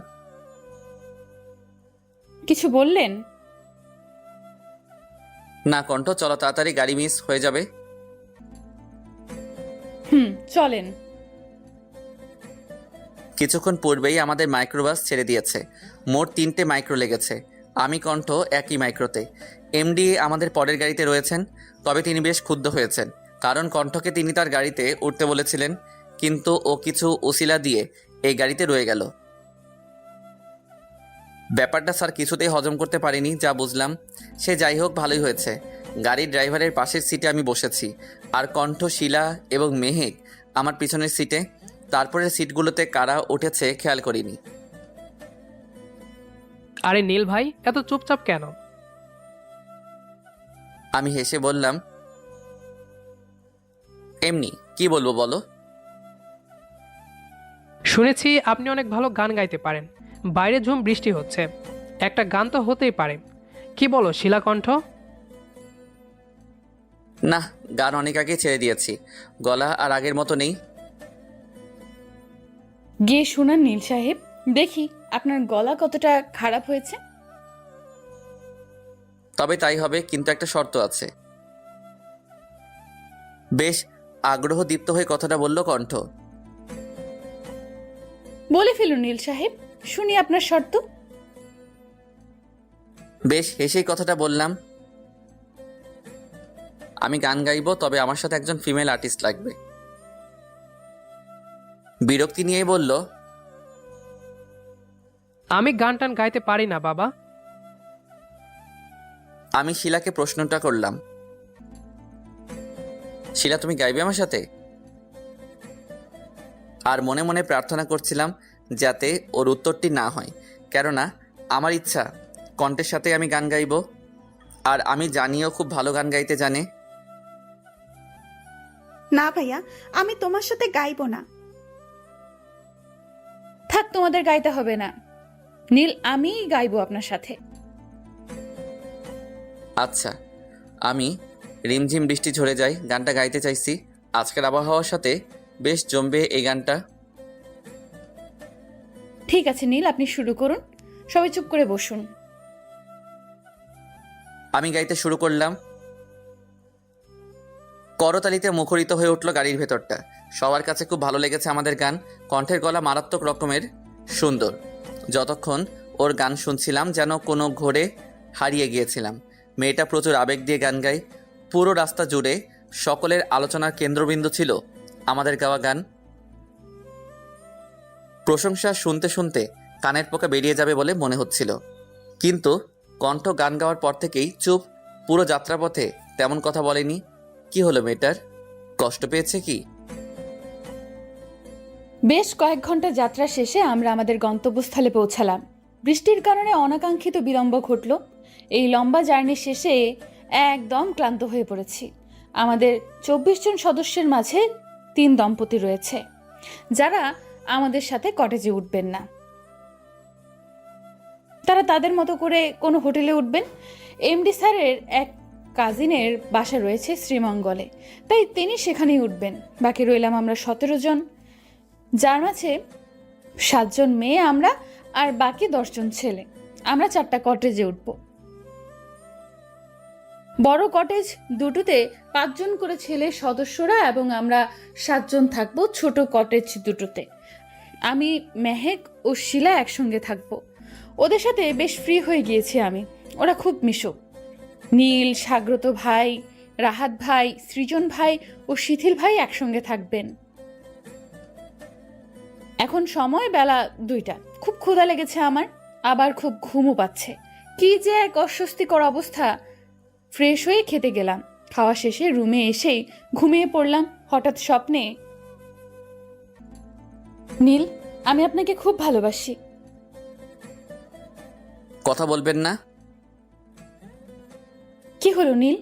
কিছু বললেন? না কণ্ঠ, চলো তাড়াতাড়ি, গাড়ি মিস হয়ে যাবে। চলেন। কিছুক্ষণ পূর্বেই আমাদের মাইক্রোবাস ছেড়ে দিয়েছে। মোট 3টে মাইক্রো লেগেছে। আমি কণ্ঠ একই মাইক্রোতে। এমডি আমাদের পরের গাড়িতে রয়েছেন। তবে তিনি বেশ ক্ষুব্ধ হয়েছেন, কারণ কণ্ঠকে তিনি তার গাড়িতে উঠতে বলেছিলেন, কিন্তু ও কিছু উসিলা দিয়ে এই গাড়িতে রয়ে গেল। ব্যাপারটা স্যার কিছুতেই হজম করতে পারিনি, যা বুঝলাম। সে যাই হোক, ভালোই হয়েছে। গাড়ির ড্রাইভারের পাশের সিটে আমি বসেছি, আর কণ্ঠ, শিলা এবং মেহেক আমার পিছনের সিটে। তারপরের সিটগুলোতে কারা উঠেছে খেয়াল করিনি। আরে নীল ভাই, এত চুপচাপ কেন? আমি হেসে বললাম, এমনি। কি বলবো বলো? শুনেছি আপনি অনেক ভালো গান গাইতে পারেন। বাইরে ঝুম বৃষ্টি হচ্ছে, একটা গান তো হতেই পারে। কি বলো শিলাকণ্ঠ? না, গান অনেক আগে ছেড়ে দিয়েছি। গলা আর আগের মতো নেই। গিয়ে শুনান নীল সাহেব, দেখি আপনার গলা কতটা খারাপ হয়েছে। তবে তাই হবে, কিন্তু একটা শর্ত আছে। বেশ আগ্রহ দীপ্ত হয়ে কথাটা বলল কণ্ঠ। বলে ফেলুন নীল সাহেব, শুনি আপনার শর্ত। বেশ হেসেই কথাটা বললাম, আমি গান গাইবো, তবে আমার সাথে একজন ফিমেল আর্টিস্ট লাগবে। বিরক্তি নিয়েই বলল, আমি গান টান গাইতে পারি না বাবা। আমি শিলাকে প্রশ্নটা করলাম, শিলা তুমি গাইবে আমার সাথে? আর মনে মনে প্রার্থনা করছিলাম যাতে ওর উত্তরটি না হয়, কেননা আমার ইচ্ছা কণ্ঠের সাথে আমি গান গাইব। আর আমি জানিও খুব ভালো গান গাইতে জানে। না ভাইয়া, আমি তোমার সাথে গাইবো না। থাক, তোমাদের গাইতে হবে না নীল, আমিই গাইবো আপনার সাথে। আচ্ছা, আমি রিমঝিম বৃষ্টি ঝরে যায় গানটা গাইতে চাইছি। আজকের আবহাওয়ার সাথে বেশ জমবে এই গানটা। ঠিক আছে নীল, আপনি শুরু করুন। সবাই চুপ করে বসুন। আমি গাইতে শুরু করলাম। করতালিতে মুখরিত হয়ে উঠল গাড়ির ভেতরটা। সবার কাছে খুব ভালো লেগেছে আমাদের গান। কণ্ঠের গলা মারাত্মক রকমের সুন্দর। যতক্ষণ ওর গান শুনছিলাম যেন কোনো ঘোরে হারিয়ে গিয়েছিলাম। মেয়েটা প্রচুর আবেগ দিয়ে গান গায়। পুরো রাস্তা জুড়ে সকলের আলোচনার কেন্দ্রবিন্দু ছিল আমাদের গাওয়া গান। প্রশংসা শুনতে শুনতে কানের পোকা বেরিয়ে যাবে বলে মনে হচ্ছিল, কিন্তু কণ্ঠ গান গাওয়ার পর থেকেই চুপ। পুরো যাত্রাপথে তেমন কথা বলেনি। কি হলো মেয়েটার? কষ্ট পেয়েছে কি? বেশ কয়েক ঘন্টা যাত্রা শেষে আমরা আমাদের গন্তব্যস্থলে পৌঁছালাম। বৃষ্টির কারণে অনাকাঙ্ক্ষিত বিলম্ব ঘটল। এই লম্বা জার্নি শেষে একদম ক্লান্ত হয়ে পড়েছি। আমাদের 24 জন সদস্যের মাঝে 3 দম্পতি রয়েছে, যারা আমাদের সাথে কটেজে উঠবেন না। তারা তাদের মতো করে কোনো হোটেলে উঠবেন। এমডি স্যারের এক কাজিনের বাসা রয়েছে শ্রীমঙ্গলে, তাই তিনি সেখানেই উঠবেন। বাকি রইলাম আমরা 17 জন, যার মাঝে 7 জন মেয়ে আমরা, আর বাকি 10 জন ছেলে। আমরা 4টা কটেজে উঠব। বড় কটেজ দুটোতে 5 জন করে ছেলে সদস্যরা এবং আমরা 7 জন থাকবো ছোট কটেজ দুটোতে। আমি, মেহেক ও শিলা একসঙ্গে থাকবো। ওদের সাথে বেশ ফ্রি হয়ে গিয়েছি আমি। ওরা খুব মিশুক। নীল, সাগ্রত ভাই, রাহাত ভাই, সৃজন ভাই ও শিথিল ভাই একসঙ্গে থাকবেন। এখন সময় বেলা 2টা। খুব ক্ষুধা লেগেছে আমার, আবার খুব ঘুমও পাচ্ছে। কি যে এক অস্বস্তিকর অবস্থা। ফ্রেশ হয়ে খেতে গেলাম। খাওয়া শেষে রুমে এসেই ঘুমিয়ে পড়লাম। হঠাৎ স্বপ্নে, নীল, আমি আপনাকে খুব ভালোবাসি। কথা বলবেন না? কি হলো নীল?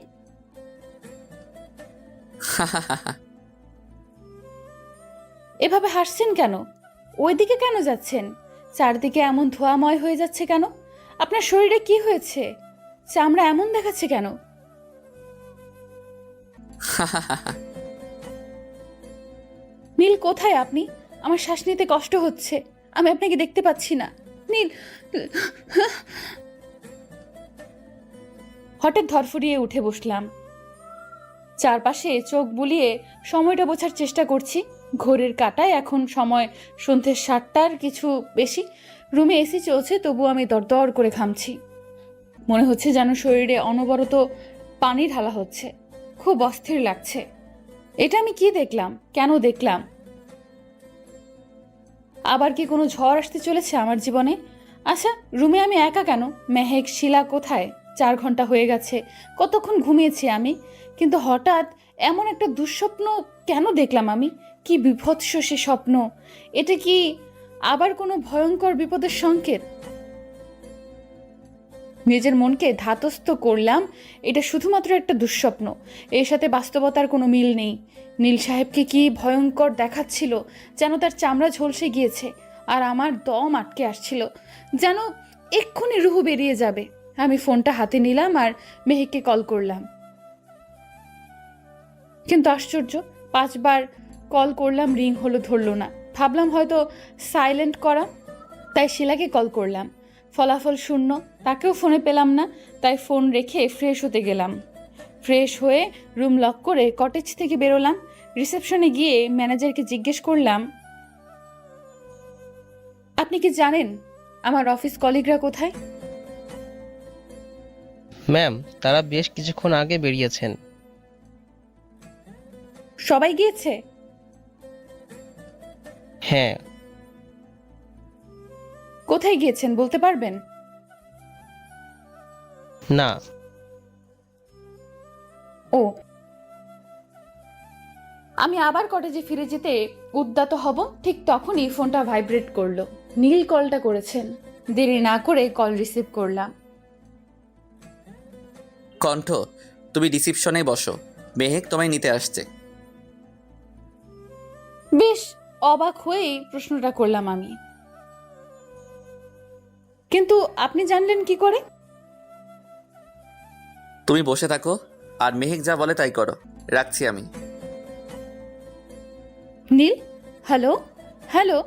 এভাবে হাসছেন কেন? ওইদিকে কেন যাচ্ছেন? চারদিকে এমন ধোঁয়াময় হয়ে যাচ্ছে কেন? আপনার শরীরে কি হয়েছে? চামড়া এমন দেখাচ্ছে কেন? নীল, কোথায় আপনি? আমার শ্বাস নিতে কষ্ট হচ্ছে। আমি আপনাকে দেখতে পাচ্ছি না। নীল। হঠাৎ ধরফরিয়ে উঠে বসলাম। চারপাশে চোখ বুলিয়ে সময়টা বোঝার চেষ্টা করছি। ঘড়ির কাঁটায় এখন সময় সন্ধ্যে 7টার কিছু বেশি। রুমে এসি চলছে, তবু আমি দরদর করে ঘামছি। মনে হচ্ছে যেন শরীরে অনবরত পানি ঢালা হচ্ছে। খুব অস্থির লাগছে। এটা আমি কি দেখলাম? কেন দেখলাম? আবার কি কোনো ঝড় আসতে চলেছে আমার জীবনে? আচ্ছা, রুমে আমি একা কেন? মেহেক, শিলা কোথায়? 4 ঘন্টা হয়ে গেছে। কতক্ষণ ঘুমিয়েছি আমি? কিন্তু হঠাৎ এমন একটা দুঃস্বপ্ন কেন দেখলাম আমি? কি বিভৎস সে স্বপ্ন! এটা কি আবার কোনো ভয়ঙ্কর বিপদের সংকেত? নিজের মনকে ধাতস্থ করলাম, এটা শুধুমাত্র একটা দুঃস্বপ্ন। এর সাথে বাস্তবতার কোনো মিল নেই। নীল সাহেবকে কি ভয়ঙ্কর দেখাচ্ছিল, যেন তার চামড়া ঝলসে গিয়েছে আর আমার দম আটকে আসছিল, যেন এক্ষুনি রুহু বেরিয়ে যাবে। আমি ফোনটা হাতে নিলাম আর মেহেককে কল করলাম। কিন্তু আশ্চর্য, 5 বার কল করলাম, রিং হলো, ধরলো না। ভাবলাম হয়তো সাইলেন্ট করা, তাই শিলাকে কল করলাম। ফলাফল শূন্য। তাকেও ফোনে পেলাম না, তাই ফোন রেখে ফ্রেশ হতে গেলাম। ফ্রেশ হয়ে রুম লক করে কটেজ থেকে বেরোলাম। রিসেপশনে গিয়ে ম্যানেজারকে জিজ্ঞেস করলাম, আপনি কি জানেন আমার অফিস কলিগরা কোথায়? ম্যাম, তারা বেশ কিছুক্ষণ আগে বেরিয়েছেন। সবাই গিয়েছে? হ্যাঁ। কোথায় গিয়েছেন বলতে পারবেন? না। ও। আমি আবার কটেজে ফিরে যেতে উদ্যত হব, ঠিক তখনই ফোনটা ভাইব্রেট করলো। নীল কলটা করেছেন। দেরি না করে কল রিসিভ করলাম। কণ্ঠ, তুমি রিসিপশনে বসো, মেহেক তোমায় নিতে আসছে। বেশ অবাক হয়েই প্রশ্নটা করলাম আমি। কিন্তু আপনি জানলেন কি করে? তুমি বসে থাকো আর মেহেক যা বলে তাই করো। রাখছি আমি। নীল, হ্যালো হ্যালো।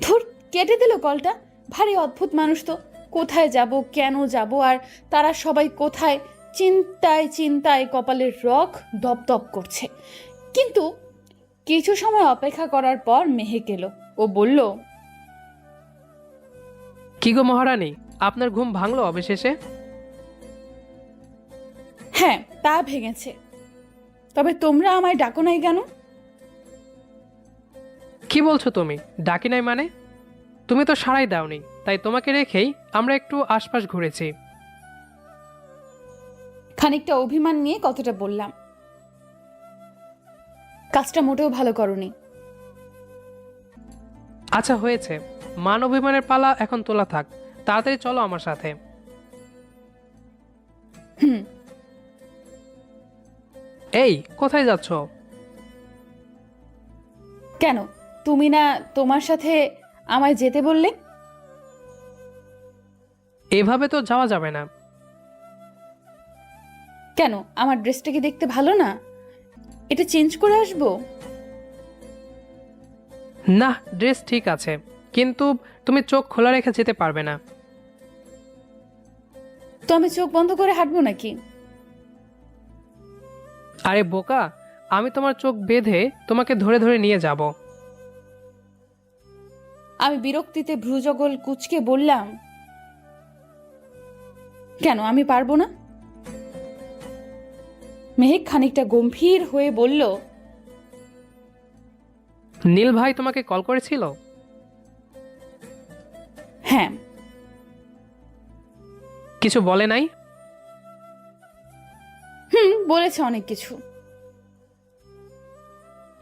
ধুর, কেটে দিল কলটা। ভারী অদ্ভুত মানুষ তো। কোথায় যাব, কেন যাব, আর তারা সবাই কোথায়? চিন্তায় চিন্তায় কপালের রগ দপদপ করছে। কিন্তু কিছু সময় অপেক্ষা করার পর মেহেক এলো। ও বলল, কি গো মহারানী, আপনার ঘুম ভাঙলো অবশেষে? হ্যাঁ, তা ভেঙেছে। তবে তোমরা আমায় ডাকো নাই কেন? কি বলছো তুমি? ডাকি নাই মানে? তুমি তো সাড়াই দাওনি, তাই তোমাকে রেখেই আমরা একটু আশপাশ ঘুরেছি। খানিকটা অভিমান নিয়ে কথাটা বললাম। কাজটা মোটেও ভালো করনি। আচ্ছা হয়েছে, মান অভিমানের পালা এখন তোলা থাক। তাড়াতাড়ি চলো আমার সাথে। হুম। এই, কোথায় যাচ্ছ? কেন, তুমি না তোমার সাথে আমায় যেতে বললে? এভাবে তো যাওয়া যাবে না। কেন, আমার ড্রেসটা কি দেখতে ভালো না? এটা চেঞ্জ করে আসবো? না, ড্রেস ঠিক আছে, কিন্তু তুমি চোখ খোলা রেখে যেতে পারবে না। তো আমি চোখ বন্ধ করে হাঁটবো নাকি? আরে বোকা, আমি তোমার চোখ বেঁধে তোমাকে ধরে ধরে নিয়ে যাব। আমি বিরক্তিতে ভ্রুজগল কুচকে বললাম, কেন আমি পারবো না? মেহেক খানিকটা গম্ভীর হয়ে বলল, নীল ভাই তোমাকে কল করেছিল? হ্যাঁ। কিছু বলে নাই? বলেছে অনেক কিছু।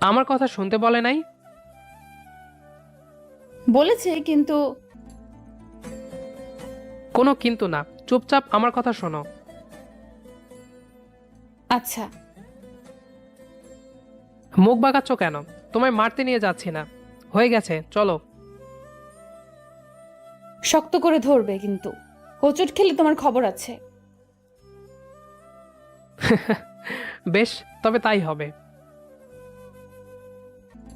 আমার কথা শুনতে বলে নাই? বলেছে, কিন্তু কোনো কিন্তু না, চুপচাপ আমার কথা শোনো। আচ্ছা। মুখ বাঁকাচ্ছ কেন? তোমায় মারতে নিয়ে যাচ্ছি না, হয়ে গেছে, চলো। শক্ত করে ধরবে কিন্তু, হোঁচট খেলে তোমার খবর আছে। বেশ, তবে তাই হবে।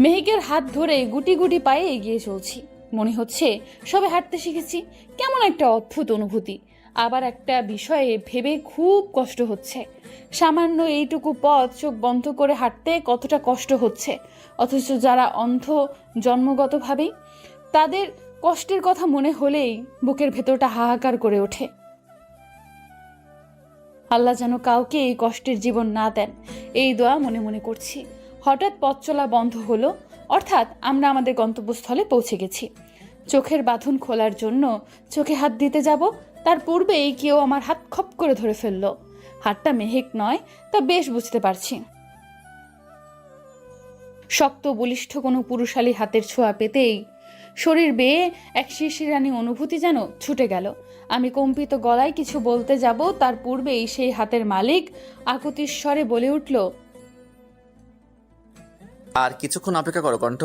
মেহেকের হাত ধরে গুটি গুটি পায়ে এগিয়ে চলছি। মনে হচ্ছে সবে হাঁটতে শিখেছি। কেমন একটা অদ্ভুত অনুভূতি। আবার একটা বিষয়ে ভেবে খুব কষ্ট হচ্ছে। সামান্য এইটুকু পথ চোখ বন্ধ করে হাঁটতে কতটা কষ্ট হচ্ছে, অথচ যারা অন্ধ জন্মগতভাবেই, তাদের কষ্টের কথা মনে হলেই বুকের ভেতরটা হাহাকার করে ওঠে। আল্লাহ যেন কাউকে এই কষ্টের জীবন না দেন, এই দোয়া মনে মনে করছি। হঠাৎ পথ চলা বন্ধ হলো, অর্থাৎ আমরা আমাদের গন্তব্যস্থলে পৌঁছে গেছি। চোখের বাঁধন খোলার জন্য চোখে হাত দিতে যাব, তার পূর্বেই কেউ আমার হাত খপ করে ধরে ফেললো। হাতটা মেহেক নয়, তা বেশ বুঝতে পারছি। শক্ত বলিষ্ঠ কোনো পুরুষালী হাতের ছোঁয়া পেতেই শরীর বেয়ে এক শিরশিরানি অনুভূতি যেন ছুটে গেল। আমি কম্পিত গলায় কিছু বলতে যাব, তার পূর্বেই সেই হাতের মালিক আকুতির স্বরে বলে উঠল, আর কিছুক্ষণ অপেক্ষা করো কণ্ঠ।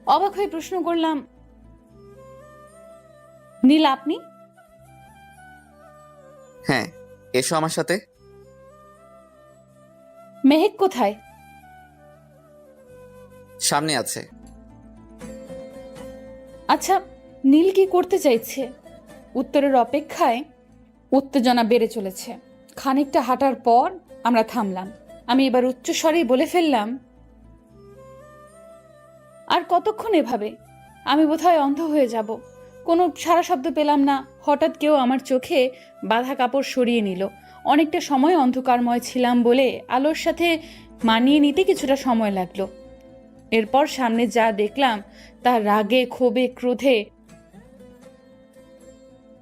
অবাক হয়ে প্রশ্ন করলাম, নীল আপনি? হ্যাঁ, এসো আমার সাথে। মেহেক কোথায়? সামনে আছে। আচ্ছা, নীল কি করতে চাইছে? উত্তরের অপেক্ষায় উত্তেজনা বেড়ে চলেছে। খানিকটা হাঁটার পর আমরা থামলাম। আমি এবার উচ্চস্বরেই বলে ফেললাম, আর কতক্ষণ এভাবে? আমি বোধহয় অন্ধ হয়ে যাব। কোনো সারা শব্দ পেলাম না। হঠাৎ কেউ আমার চোখে বাঁধা কাপড় সরিয়ে নিল। অনেকটা সময় অন্ধকারময় ছিলাম বলে আলোর সাথে মানিয়ে নিতে কিছুটা সময় লাগলো। এরপর সামনে যা দেখলাম তা রাগে, ক্ষোভে, ক্রোধে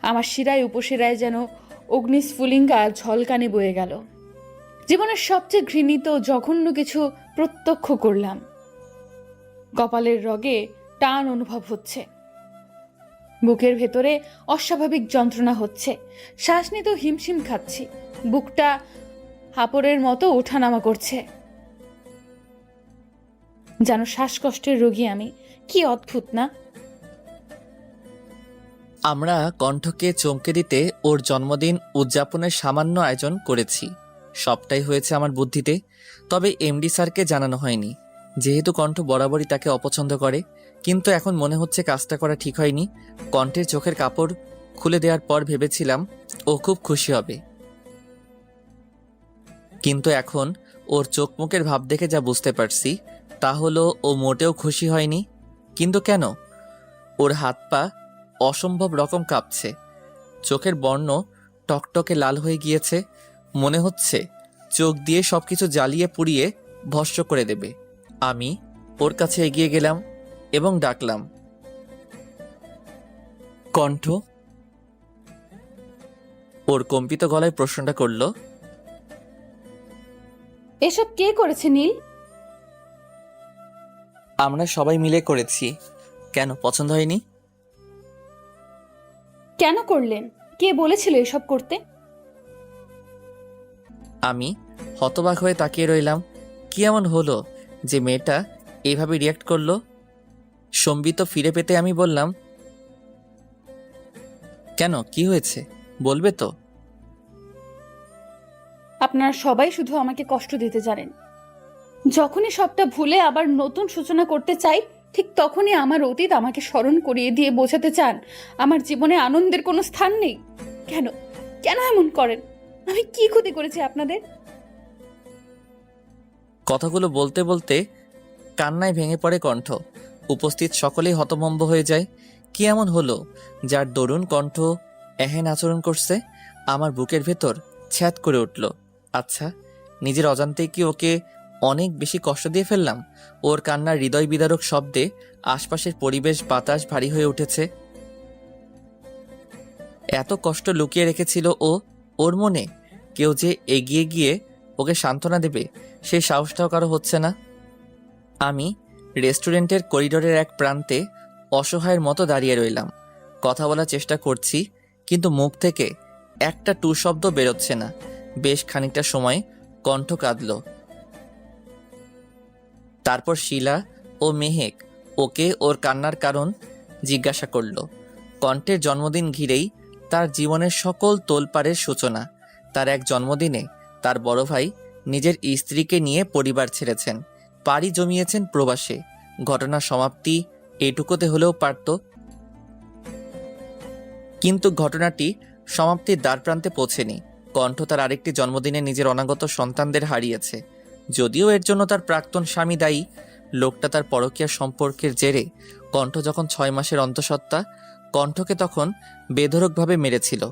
আমার শিরায় উপশিরায় যেন অগ্নিস্ফুলিঙ্গা ঝলকানি বয়ে গেল। জীবনের সবচেয়ে ঘৃণিত জঘন্য কিছু প্রত্যক্ষ করলাম। কপালের রগে টান অনুভব হচ্ছে, বুকের ভেতরে অস্বাভাবিক যন্ত্রণা হচ্ছে, শ্বাস নিতেও হিমশিম খাচ্ছি, বুকটা হাঁপড়ের মতো ওঠানামা করছে, যেন শ্বাসকষ্টের রোগী আমি। কি অদ্ভুত না? আমরা কণ্ঠকে চমকে দিতে ওর জন্মদিন উদযাপনের সামান্য আয়োজন করেছি। সবটাই হয়েছে আমার বুদ্ধিতে, তবে এমডি স্যারকে জানানো হয়নি, যেহেতু কণ্ঠ বরাবরই তাকে অপছন্দ করে। কিন্তু এখন মনে হচ্ছে কাজটা করা ঠিক হয়নি। কণ্ঠের চোখের কাপড় খুলে দেওয়ার পর ভেবেছিলাম ও খুব খুশি হবে, কিন্তু এখন ওর চোখ মুখের ভাব দেখে যা বুঝতে পারছি তা হলো ও মোটেও খুশি হয়নি। কিন্তু কেন? ওর হাত পা অসম্ভব রকম কাঁপছে, চোখের বর্ণ টকটকে লাল হয়ে গিয়েছে, মনে হচ্ছে চোখ দিয়ে সবকিছু জ্বালিয়ে পুড়িয়ে ভস্ম করে দেবে। আমি ওর কাছে এগিয়ে গেলাম এবং ডাকলাম, কণ্ঠ। ওর কম্পিত গলায় প্রশ্নটা করলো, এসব কে করেছে নীল? আমরা সবাই মিলে করেছি। কেন, পছন্দ হয়নি? কেন করলেন? কে বলেছিল এসব করতে? আমি হতবাক হয়ে তাকিয়ে রইলাম। কি এমন হলো যে মেয়েটা এইভাবে রিয়াক্ট করলো? সম্বিত ফিরে পেতে আমি বললাম, কেন, কি হয়েছে, বলবে তো? আপনারা সবাই শুধু আমাকে কষ্ট দিতে জানেন। যখনই সবটা ভুলে আবার নতুন সূচনা করতে চাই, ঠিক তখনই আমার অতীত আমাকে স্মরণ করিয়ে দিয়ে বোঝাতে চান আমার জীবনে আনন্দের কোনো স্থান নেই। কেন কেন এমন করেন? আমি কি ক্ষতি করেছি আপনাদের? কথাগুলো বলতে বলতে কান্নায় ভেঙে পড়ে কণ্ঠ। উপস্থিত সকলেই হতভম্ব হয়ে যায়। কি এমন হলো যার দরুণ কণ্ঠ এহেন আচরণ করছে? আমার বুকের ভেতর ছ্যাদ করে উঠল। আচ্ছা, নিজের অজান্তেই কি ওকে অনেক বেশি কষ্ট দিয়ে ফেললাম? ওর কান্নার হৃদয় বিদারক শব্দে আশপাশের পরিবেশ বাতাস ভারী হয়ে উঠেছে। এত কষ্ট লুকিয়ে রেখেছিল ও ওর মনে, কেউ যে এগিয়ে গিয়ে ওকে সান্ত্বনা দেবে সেই সাহসটাও কারো হচ্ছে না। আমি রেস্টুরেন্টের করিডোরের এক প্রান্তে অসহায়ের মতো দাঁড়িয়ে রইলাম। কথা বলার চেষ্টা করছি, কিন্তু মুখ থেকে একটা টু শব্দ বেরোচ্ছে না। বেশ খানিকটা সময় কণ্ঠ কাঁদল। তারপর শিলা ও মেহেক ওকে ওর কান্নার কারণ জিজ্ঞাসা করল। কণ্ঠের জন্মদিন ঘিরেই তার জীবনের সকল তোলপাড়ের সূচনা। তার এক জন্মদিনে তার বড় ভাই নিজের স্ত্রীকে নিয়ে পরিবার ছেড়েছেন, পাড়ি জমিয়েছেন প্রবাসে। ঘটনার সমাপ্তি এটুকুতে হলেও পারত, কিন্তু ঘটনাটি সমাপ্তির দ্বারপ্রান্তে পৌঁছেনি। কণ্ঠ তার আরেকটি জন্মদিনে নিজের অনাগত সন্তানদের হারিয়েছে। যদিও এর জন্য তার প্রাক্তন স্বামী দায়ী। লোকটা তার পরকীয়া সম্পর্কের জেরে কণ্ঠ যখন 6 মাসের অন্তঃসত্ত্বা, কণ্ঠকে তখন বেধড়কভাবে মেরেছিল।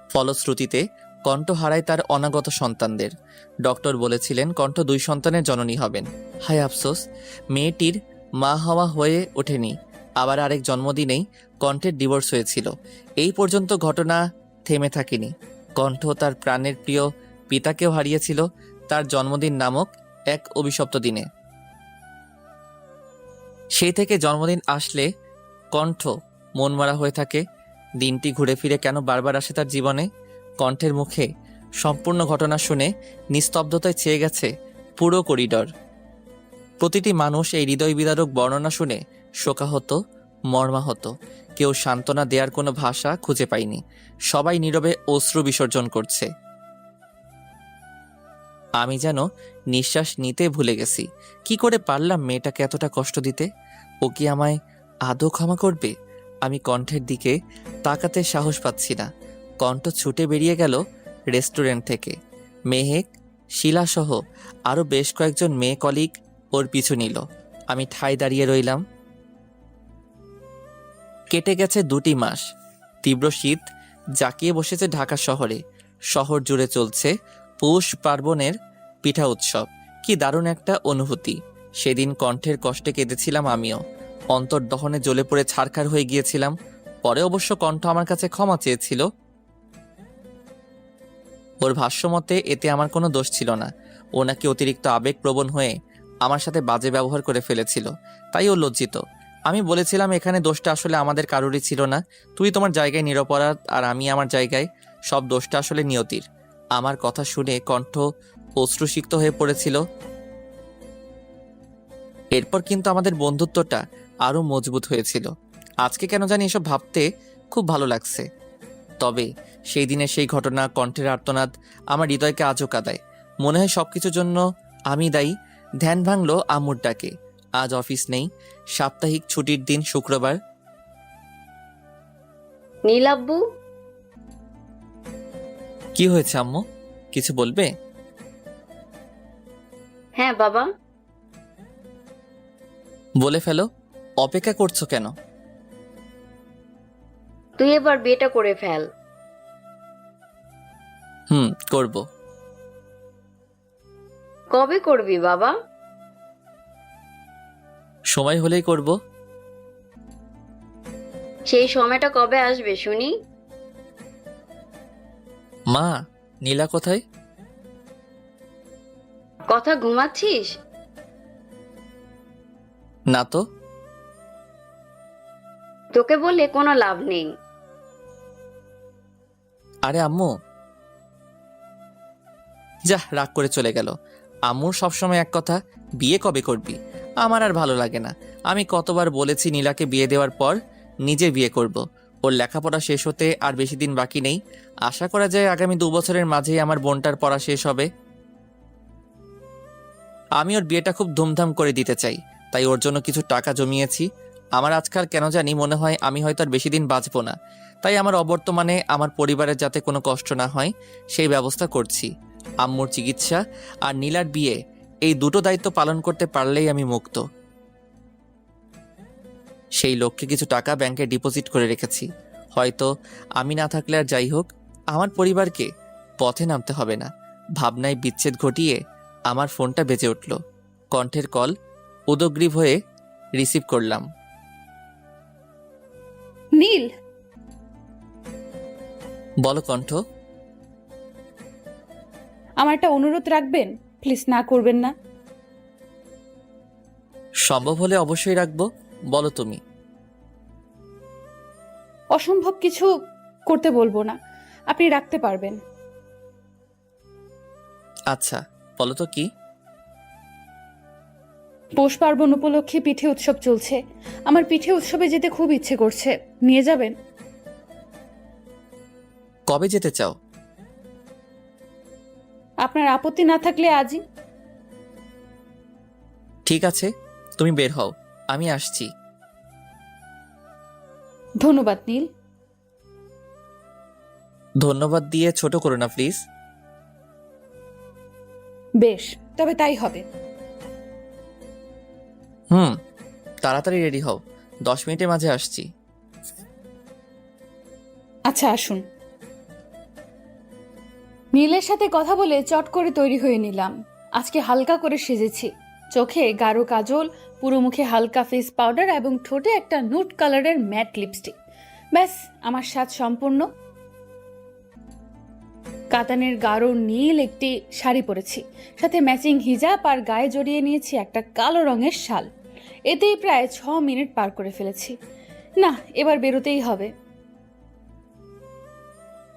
ফলশ্রুতিতে কণ্ঠ হারায় তার অনাগত সন্তানদের। ডক্টর বলেছিলেন কণ্ঠ 2 সন্তানের জননী হবেন। হায় আফসোস, মেয়েটির মা হওয়া হয়ে ওঠেনি। আবার আরেক জন্মদিনেই কণ্ঠের ডিভোর্স হয়েছিল। এই পর্যন্ত ঘটনা থেমে থাকেনি। কণ্ঠ তার প্রাণের প্রিয় পিতাকেও হারিয়েছিল তার জন্মদিন নামক এক অভিশপ্ত দিনে। সেই থেকে জন্মদিন আসলে কণ্ঠ মনমরা হয়ে থাকে। দিনটি ঘুরে ফিরে কেন বারবার আসে তার জীবনে? কণ্ঠের মুখে সম্পূর্ণ ঘটনা শুনে নিস্তব্ধতায় ছেয়ে গেছে পুরো করিডর। প্রতিটি মানুষ এই হৃদয় বিদারক বর্ণনা শুনে শোকাহত, মর্মাহত। কেউ সান্ত্বনা দেওয়ার কোনো ভাষা খুঁজে পায়নি। সবাই নীরবে অশ্রু বিসর্জন করছে। আমি যেন নিঃশ্বাস নিতে ভুলে গেছি। কি করে পারলাম মেয়েটাকে এতটা কষ্ট দিতে? ও কি আমায় আদৌ ক্ষমা করবে? আমি কণ্ঠের দিকে তাকাতে সাহস পাচ্ছি না। কণ্ঠ ছুটে বেরিয়ে গেল রেস্টুরেন্ট থেকে। মেহেক, শিলাসহ আরও বেশ কয়েকজন মেয়ে কলিগ ওর পিছু নিল। আমি ঠায় দাঁড়িয়ে রইলাম। কেটে গেছে 2টি মাস। তীব্র শীত জাঁকিয়ে বসেছে ঢাকা শহরে। শহর জুড়ে চলছে পৌষ পার্বণের পিঠা উৎসব। কি দারুণ একটা অনুভূতি। সেদিন কণ্ঠের কষ্টে কেঁদেছিলাম আমিও। অন্তর্দহনে জ্বলে পড়ে ছারখার হয়ে গিয়েছিলাম। পরে অবশ্য কণ্ঠ আমার কাছে ক্ষমা চেয়েছিল। ওর ভাষ্যমতে এতে আমার কোনো দোষ ছিল না। ও নাকি অতিরিক্ত আবেগপ্রবণ হয়ে আমার সাথে বাজে ব্যবহার করে ফেলেছিল, তাই ও লজ্জিত। আমি বলেছিলাম এখানে দোষটা আসলে আমাদের কারোরই ছিল না। তুই তোমার জায়গায় নিরপরাধ আর আমি আমার জায়গায়। সব দোষটা আসলে নিয়তির। আমার কথা শুনে কণ্ঠ অশ্রুসিক্ত হয়ে পড়েছিল। এরপর কিন্তু আমাদের বন্ধুত্বটা আরও মজবুত হয়েছিল। আজকে কেন জানি এসব ভাবতে খুব ভালো লাগছে। তবে সেই দিনের সেই ঘটনা, কণ্ঠের আর্তনাদ আমার হৃদয়কে আজও কাঁদায়। মনে হয় সবকিছুর জন্য আমি দায়ী। ধ্যান ভাঙল আম্মুর ডাকে। আজ অফিস নেই, সাপ্তাহিক ছুটির দিন শুক্রবার। নীলাব্বু, কি হয়েছে আম্মু? কিছু বলবে? হ্যাঁ বাবা। বলে ফেলো। অপেক্ষা করছো কেন? তুই এবার বিয়েটা করে ফেল। করব। কবে করবি বাবা? সময় হলেই করব। সেই সময়টা কবে আসবে শুনি? মা, নীলা কোথায়? কথা ঘুমাচ্ছিস? না তো। তোকে বলে কোনো লাভ নেই। আরে আম্মু, যা রাগ করে চলে গেল। আম্মুর সবসময় এক কথা, বিয়ে কবে করবি? আমার আর ভালো লাগে না। আমি কতবার বলেছি নীলাকে বিয়ে দেওয়ার পর নিজে বিয়ে করব। ওর লেখাপড়া শেষ হতে আর বেশি দিন বাকি নেই। আশা করা যায় আগামী 2 বছরের মাঝেই আমার বোনটার পড়া শেষ হবে। আমি ওর বিয়েটা খুব ধুমধাম করে দিতে চাই, তাই ওর জন্য কিছু টাকা জমিয়েছি। আমার আজকাল কেন জানি মনে হয় আমি হয়তো আর বেশি দিন বাঁচবো না। তাই আমার অবর্তমানে আমার পরিবারের যাতে কোনো কষ্ট না হয় সেই ব্যবস্থা করছি। আম্মুর চিকিৎসা আর নীলার বিয়ে এই দুটো দায়িত্ব পালন করতে পারলেই আমি মুক্ত। সেই লক্ষ্যে কিছু টাকা ব্যাংকে ডিপোজিট করে রেখেছি। হয়তো আমি না থাকলে আর যাই হোক, আমার পরিবারকে পথে নামতে হবে না। ভাবনায় বিচ্ছেদ ঘটিয়ে আমার ফোনটা বেজে উঠল। কণ্ঠের কল। উদগ্রীব হয়ে রিসিভ করলাম। নীল, বলো কণ্ঠ। আমার একটা অনুরোধ রাখবেন? প্লিজ, না করবেন না। সম্ভব হলে অবশ্যই রাখবো, বলো তুমি। অসম্ভব কিছু করতে বলবো না, আপনি রাখতে পারবেন। আচ্ছা, বলো তো কি। পৌষ পার্বণ উপলক্ষে পিঠে উৎসব চলছে। আমার পিঠে উৎসবে যেতে খুব ইচ্ছে করছে, নিয়ে যাবেন? কবে যেতে চাও? আপনার আপত্তি না থাকলে আজই। ঠিক আছে, তুমি বের হও, আমি আসছি। ধন্যবাদ নীল। ধন্যবাদ দিয়ে ছোট করো না প্লিজ। বেশ, তবে তাই হবে। তাড়াতাড়ি রেডি হও, 10 মিনিটের মাঝে আসছি। আচ্ছা, আসুন। নীলের সাথে কথা বলে চট করে তৈরি হয়ে নিলাম। আজকে হালকা করে সেজেছি। চোখে গাঢ় কাজল, পুরো মুখে হালকা ফেস পাউডার এবং ঠোঁটে একটা নুট কালারের ম্যাট লিপস্টিক। ব্যাস, আমার সাজ সম্পূর্ণ। কাতানের গাঢ় নীল একটি শাড়ি পরেছি, সাথে ম্যাচিং হিজাব, আর গায়ে জড়িয়ে নিয়েছি একটা কালো রঙের শাল। এতেই প্রায় 6 মিনিট পার করে ফেলেছি। না, এবার বেরোতেই হবে।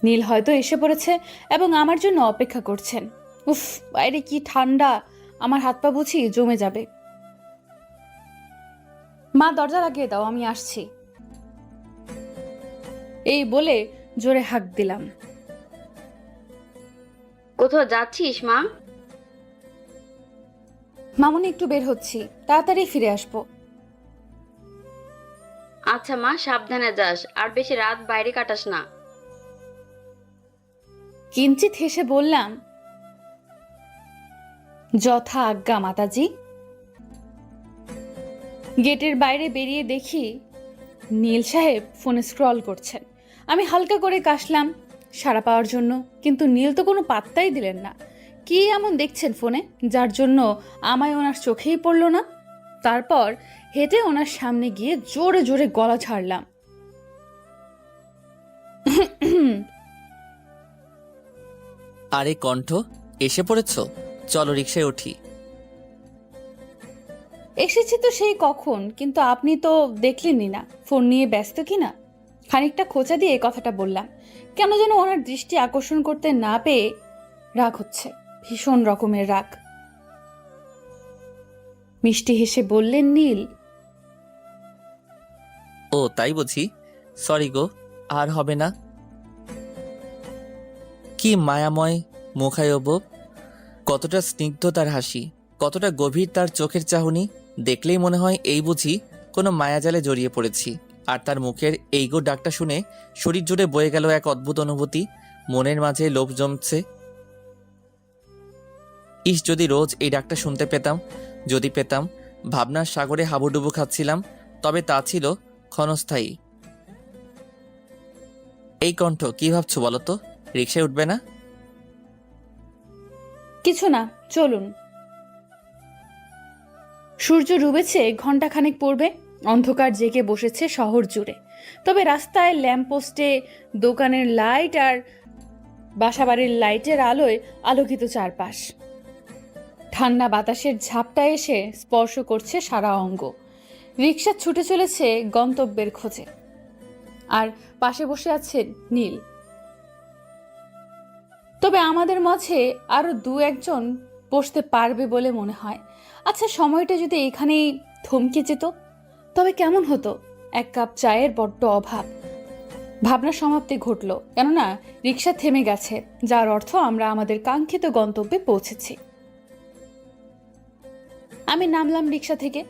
নীল হয়তো এসে পড়েছে এবং আমার জন্য অপেক্ষা করছেন। উফ, বাইরে কি ঠান্ডা! আমার হাত পা বুঝি জমে যাবে। মা, দরজা লাগিয়ে দাও, আমি আসছি। এই বলে জোরে হাঁক দিলাম। কোথাও যাচ্ছিস মা? মামুনি, একটু বের হচ্ছি, তাড়াতাড়ি ফিরে আসবো। আচ্ছা মা, সাবধানে যাস, আর বেশি রাত বাইরে কাটাস না। কিঞ্চিত হেসে বললাম, যথা আজ্ঞা মাতাজি। গেটের বাইরে বেরিয়ে দেখি নীল সাহেব ফোনে স্ক্রল করছেন। আমি হালকা করে কাশলাম সাড়া পাওয়ার জন্য, কিন্তু নীল তো কোনো পাত্তাই দিলেন না। কি এমন দেখছেন ফোনে যার জন্য আমায় ওনার চোখেই পড়ল না? তারপর হেঁটে ওনার সামনে গিয়ে জোরে জোরে গলা ছাড়লাম। আরে কণ্ঠ, এসে পড়েছ? চলো রিকশায় উঠি। এসেছি তো সেই কখন, কিন্তু আপনি তো দেখলেনই না ফোন নিয়ে ব্যস্ত কিনা। খানিকটা খোঁচা দিয়ে কথাটা বললাম। কেন যেন ওনার দৃষ্টি আকর্ষণ করতে না পেয়ে রাগ হচ্ছে, ভীষণ রকমের রাগ। মিষ্টি হেসে বললেন নীল, ও তাই বুঝি, সরি গো, আর হবে না। কি মায়াময় মুখায়ব, কতটা স্নিগ্ধ তার হাসি, কতটা গভীর তার চোখের চাহনি। দেখলেই মনে হয় এই বুঝি কোনো মায়াজালে জড়িয়ে পড়েছি। আর তার মুখের এই গো ডাকটা শুনে শরীর জুড়ে বয়ে গেল এক অদ্ভুত অনুভূতি। মনের মাঝে লোভ জমছে। ইস, যদি রোজ এই ডাকটা শুনতে পেতাম, যদি পেতাম। ভাবনার সাগরে হাবুডুবু খাচ্ছিলাম, তবে তা ছিল ক্ষণস্থায়ী। এই কণ্ঠ, কি ভাবছো বলো তো? রিকশায় উঠবে না? কিছু না, চলুন। সূর্য ডুবেছে, ঘন্টাখানেক পড়বে। অন্ধকার জেগে বসেছে শহর জুড়ে। তবে রাস্তায় ল্যাম্পপোস্টে, দোকানের লাইট আর বাসাবাড়ির লাইটের আলোয় আলোকিত চারপাশ। ঠান্ডা বাতাসের ঝাপটা এসে স্পর্শ করছে সারা অঙ্গ। রিকশা ছুটে চলেছে গন্তব্যের খোঁজে, আর পাশে বসে আছেন নীল। তবে আমাদের মাঝে আরো 2-1 বসতে পারবে বলে মনে হয়। আচ্ছা, সময়টা যদি এখানেই থমকে যেত তবে কেমন হতো? 1 কাপ চায়ের বড্ড অভাব। ভাবনা সমাপ্তি ঘটল, কেননা রিকশা থেমে গেছে, যার অর্থ আমরা আমাদের কাঙ্ক্ষিত গন্তব্যে পৌঁছেছি। আমি নামলাম রিকশা থেকে।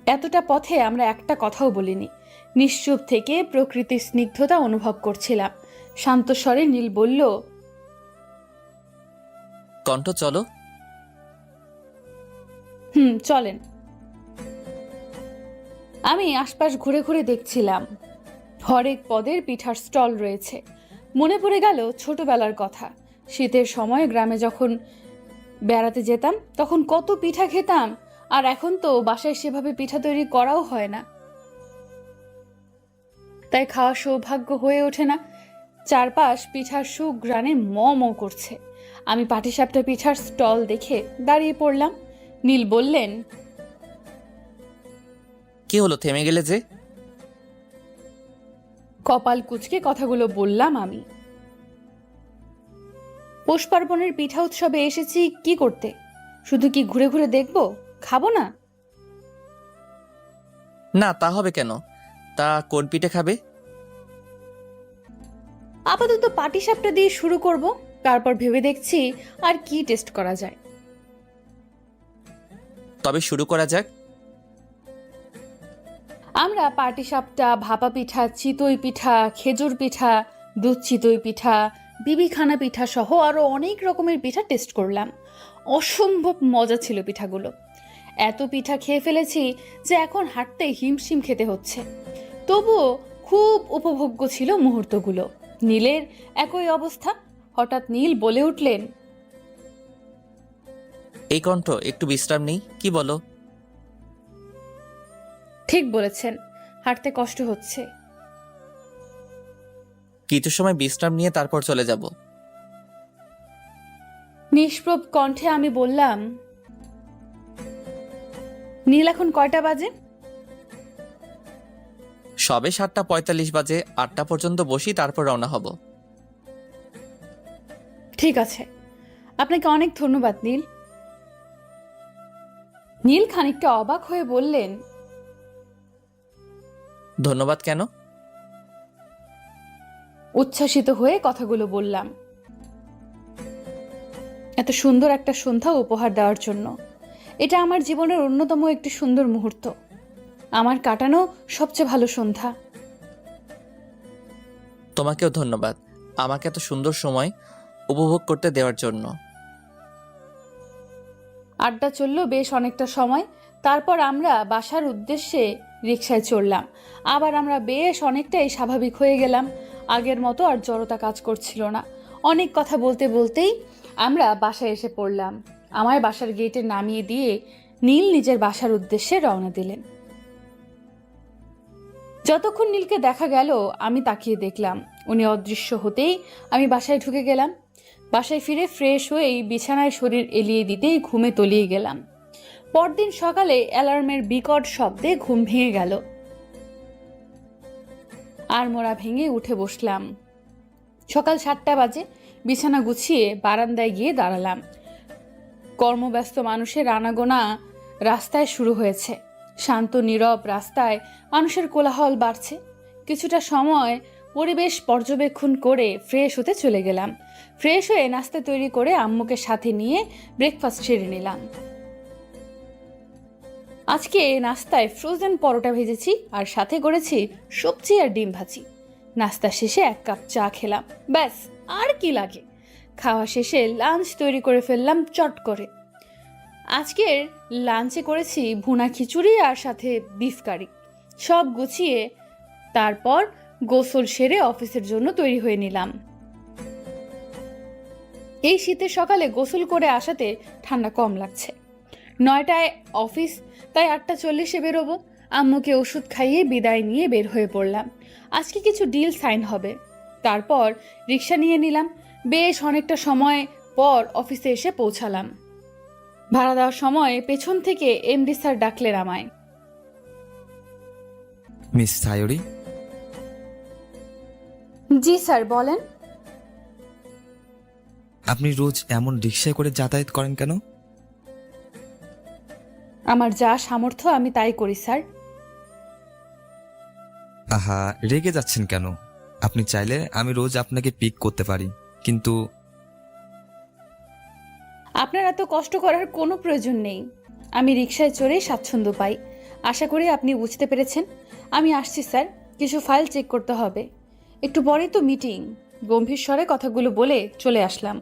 এতটা পথে আমরা একটা কথাও বলিনি। নিশ্চুপ থেকে প্রকৃতির স্নিগ্ধতা অনুভব করছিলাম। শান্ত স্বরে নীল বলল, কণ্ঠ চলো। চলেন। আমি আশপাশ ঘুরে ঘুরে দেখছিলাম। হরেক পদের পিঠার স্টল রয়েছে। মনে পড়ে গেল ছোটবেলার কথা। শীতের সময় গ্রামে যখন বেড়াতে যেতাম তখন কত পিঠা খেতাম, আর এখন তো বাসায় সেভাবে পিঠা তৈরি করাও হয় না, তাই খাওয়া সৌভাগ্য হয়ে ওঠে না। চারপাশ পিঠার সুঘ্রাণে ম ম করছে। আমি পাটিসাপটা পিঠার স্টল দেখে দাঁড়িয়ে পড়লাম। নীল বললেন, কি হলো, থেমে গেলে যে? কপাল কুঁচকে কথাগুলো বললাম আমি। পৌষ পার্বণের পিঠা উৎসবে এসেছি কি করতে? শুধু কি ঘুরে ঘুরে দেখবো, খাবো না? না, তা হবে কেন? তা কোন পিঠে খাবে? আপাতত পাটিসাপটা দিয়ে শুরু করব, তারপর ভেবে দেখছি আর কি টেস্ট করা যায়। তবে শুরু করা যাক। আমরা পাটিসাপটা, ভাপা পিঠা, চিতই পিঠা, খেজুর পিঠা, দুধ চিতই পিঠা, বিবিখানা পিঠা সহ আরো অনেক রকমের পিঠা টেস্ট করলাম। অসম্ভব মজা ছিল পিঠাগুলো। এত পিঠা খেয়ে ফেলেছি যে এখন হাঁটতে হিমশিম খেতে হচ্ছে। তবুও খুব উপভোগ্য ছিল মুহূর্তগুলো। নীলের একই অবস্থা। হঠাৎ নীল বলে উঠলেন, এই কণ্ঠ, একটু বিশ্রাম নেই, কি বলো? ঠিক বলেছেন, হাঁটতে কষ্ট হচ্ছে। কিছু সময় বিশ্রাম নিয়ে তারপর চলে যাব। নিষ্প্রভ কণ্ঠে আমি বললাম, নীল এখন কয়টা বাজে? সবে 7:45 বাজে, 8টা পর্যন্ত বসি, তারপর রওনা হব। ঠিক আছে, আপনাকে অনেক ধন্যবাদ নীল। নীল খানিকটা অবাক হয়ে বললেন, ধন্যবাদ কেন? উচ্ছ্বাসিত হয়ে কথাগুলো বললাম, এত সুন্দর একটা সন্ধ্যা উপহার দেওয়ার জন্য। এটা আমার জীবনের অন্যতম একটি সুন্দর মুহূর্ত, আমার কাটানো সবচেয়ে ভালো সন্ধ্যা। তোমাকেও ধন্যবাদ আমাকে এত সুন্দর সময় উপভোগ করতে দেওয়ার জন্য। আড্ডা চলল বেশ অনেকটা সময়। তারপর আমরা বাসার উদ্দেশ্যে রিকশায় চড়লাম। আবার আমরা বেশ অনেকটাই স্বাভাবিক হয়ে গেলাম। আগের মতো আর জড়তা কাজ করছিল না। অনেক কথা বলতে বলতেই আমরা বাসায় এসে পড়লাম। আমায় বাসার গেটে নামিয়ে দিয়ে নীল নিজের বাসার উদ্দেশ্যে রওনা দিলেন। যতক্ষণ নীলকে দেখা গেল আমি তাকিয়ে দেখলাম। উনি অদৃশ্য হতেই আমি বাসায় ঢুকে গেলাম। বাসায় ফিরে ফ্রেশ হয়েই বিছানায় শরীর এলিয়ে দিতেই ঘুমে তলিয়ে গেলাম। পরদিন সকালে অ্যালার্মের বিকট শব্দে ঘুম ভেঙে গেল। আর মোড়া ভেঙে উঠে বসলাম। সকাল 7টা বাজে। বিছানা গুছিয়ে বারান্দায় গিয়ে দাঁড়ালাম। কর্মব্যস্ত মানুষের আনাগোনা রাস্তায় শুরু হয়েছে। শান্ত নীরব রাস্তায় মানুষের কোলাহল বাড়ছে। কিছুটা সময় পরিবেশ পর্যবেক্ষণ করে ফ্রেশ হতে চলে গেলাম। ফ্রেশ হয়ে নাস্তা তৈরি করে আম্মুকে সাথে নিয়ে ব্রেকফাস্ট সেরে নিলাম। আজকে নাস্তায় ফ্রোজেন পরোটা ভেজেছি আর সাথে করেছি সবজি আর ডিম ভাজি। নাস্তা শেষে 1 কাপ চা খেলাম, ব্যাস আর কি লাগে। খাওয়া শেষে লাঞ্চ তৈরি করে ফেললাম চট করে। আজকের লাঞ্চে করেছি ভুনা খিচুড়ি আর সাথে বিফ কারি। সব গুছিয়ে তারপর গোসল সেরে অফিসের জন্য তৈরি হয়ে নিলাম। এই শীতের সকালে গোসল করে আসাতে ঠান্ডা কম লাগছে। 9টায় অফিস, তাই 8:40-এ বেরোবো। আম্মুকে ওষুধ খাইয়ে বিদায় নিয়ে বের হয়ে পড়লাম। আজকে কিছু ডিল সাইন হবে। তারপর রিক্সা নিয়ে নিলাম। বেশ অনেকটা সময় পর অফিসে এসে পৌঁছালাম। ভাড়া দেওয়ার সময় পেছন থেকে এমডি স্যার ডাকলেন আমায়। মিস সায়রি, জি স্যার, বলেন। আপনি রোজ এমন রিক্সায় করে যাতায়াত করেন কেন? আমার যা সামর্থ্য আমি তাই করি স্যার। আহা, রেগে যাচ্ছেন কেন? আপনি চাইলে আমি রোজ আপনাকে পিক করতে পারি, কিন্তু আপনার এত কষ্ট করার কোনো প্রয়োজন নেই। আমি রিকশায় চড়ে স্বাচ্ছন্দ্য পাই। আশা করি আপনি বুঝতে পেরেছেন। আমি আসছি স্যার, কিছু ফাইল চেক করতে হবে। একটু পরেই তো মিটিং। গম্ভীর স্বরে কথাগুলো বলে চলে আসলাম।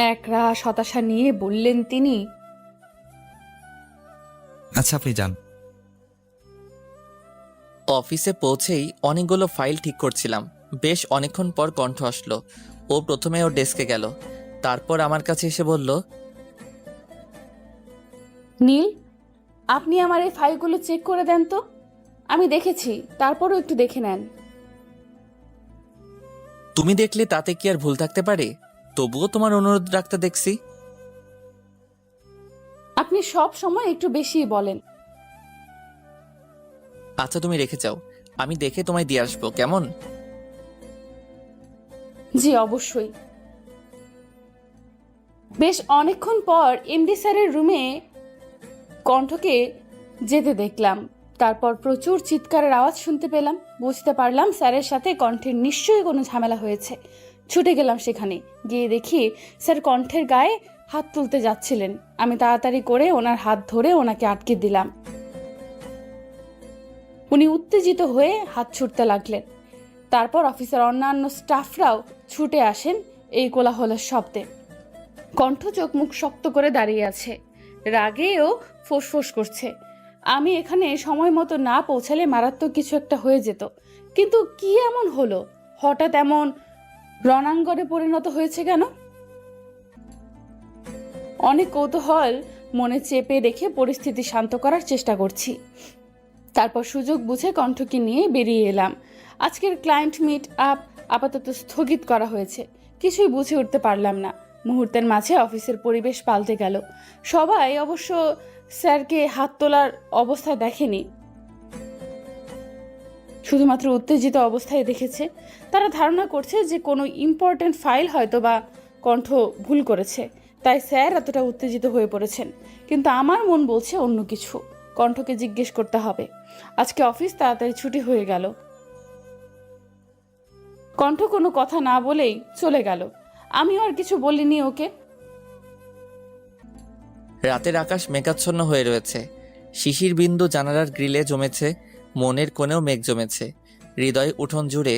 একরাশ হতাশা নিয়ে বললেন তিনি। আচ্ছা আপনি যান। অফিসে পৌঁছেই অনেকগুলো ফাইল ঠিক করছিলাম। বেশ অনেকক্ষণ পর কণ্ঠ আসলো। ও প্রথমে ওর ডেস্কে গেল, তারপর আমার কাছে এসে বলল, নীল, আপনি আমার এই ফাইলগুলো চেক করে দেন তো। আমি দেখেছি, তারপরও একটু দেখে নেন। তুমি দেখলে তাতে কি আর ভুল থাকতে পারে? তবুও তোমার অনুরোধ রাখতে দেখছি। আপনি সব সময় একটু বেশিই বলেন। আচ্ছা তুমি রেখে যাও, আমি দেখে তোমায় দিয়ে আসবো, কেমন? জি অবশ্যই। বেশ অনেকক্ষণ পর এমডি স্যারের রুমে কণ্ঠকে যেতে দেখলাম। তারপর প্রচুর চিৎকারের আওয়াজ শুনতে পেলাম। বুঝতে পারলাম স্যারের সাথে কণ্ঠের নিশ্চয়ই কোনো ঝামেলা হয়েছে। ছুটে গেলাম সেখানে। গিয়ে দেখি স্যার কণ্ঠের গায়ে হাত তুলতে যাচ্ছিলেন। আমি তাড়াতাড়ি করে ওনার হাত ধরে ওনাকে আটকে দিলাম। উনি উত্তেজিত হয়ে হাত ছুটতে লাগলেন। তারপর অফিসের অন্যান্য স্টাফরাও ছুটে আসেন এই কোলাহলের শব্দে। কণ্ঠ চোখ মুখ শক্ত করে দাঁড়িয়ে আছে, রাগেও ফোঁসফোঁস করছে। আমি এখানে সময় মতো না পৌঁছালে মারাত্মক কিছু একটা হয়ে যেত। কিন্তু কি এমন হলো, হঠাৎ এমন রণাঙ্গনে পরিণত হয়েছে কেন? অনেক কৌতূহল মনে চেপে রেখে পরিস্থিতি শান্ত করার চেষ্টা করছি। তারপর সুযোগ বুঝে কণ্ঠকে নিয়ে বেরিয়ে এলাম। আজকের ক্লায়েন্ট মিট আপ আপাতত স্থগিত করা হয়েছে। কিছুই বুঝে উঠতে পারলাম না। মুহূর্তের মাঝে অফিসের পরিবেশ পাল্টে গেল। সবাই অবশ্য স্যারকে হাত তোলার অবস্থায় দেখেনি, শুধুমাত্র উত্তেজিত অবস্থায় দেখেছে। তারা ধারণা করছে যে কোনো ইম্পর্ট্যান্ট ফাইল হয়তো বা কণ্ঠ ভুল করেছে, তাই স্যার এতটা উত্তেজিত হয়ে পড়েছেন। কিন্তু আমার মন বলছে অন্য কিছু। কণ্ঠকে জিজ্ঞেস করতে হবে। আজকে অফিস তাড়াতাড়ি ছুটি হয়ে গেল। কণ্ঠ কোনো কথা না বলেই চলে গেল। আমিও আর কিছু বলিনি ওকে। রাতের আকাশ মেঘাচ্ছন্ন হয়ে রয়েছে। শিশির বিন্দু জানালার গ্রিলে জমেছে, মনের কোণেও মেঘ জমেছে। হৃদয় উঠোন জুড়ে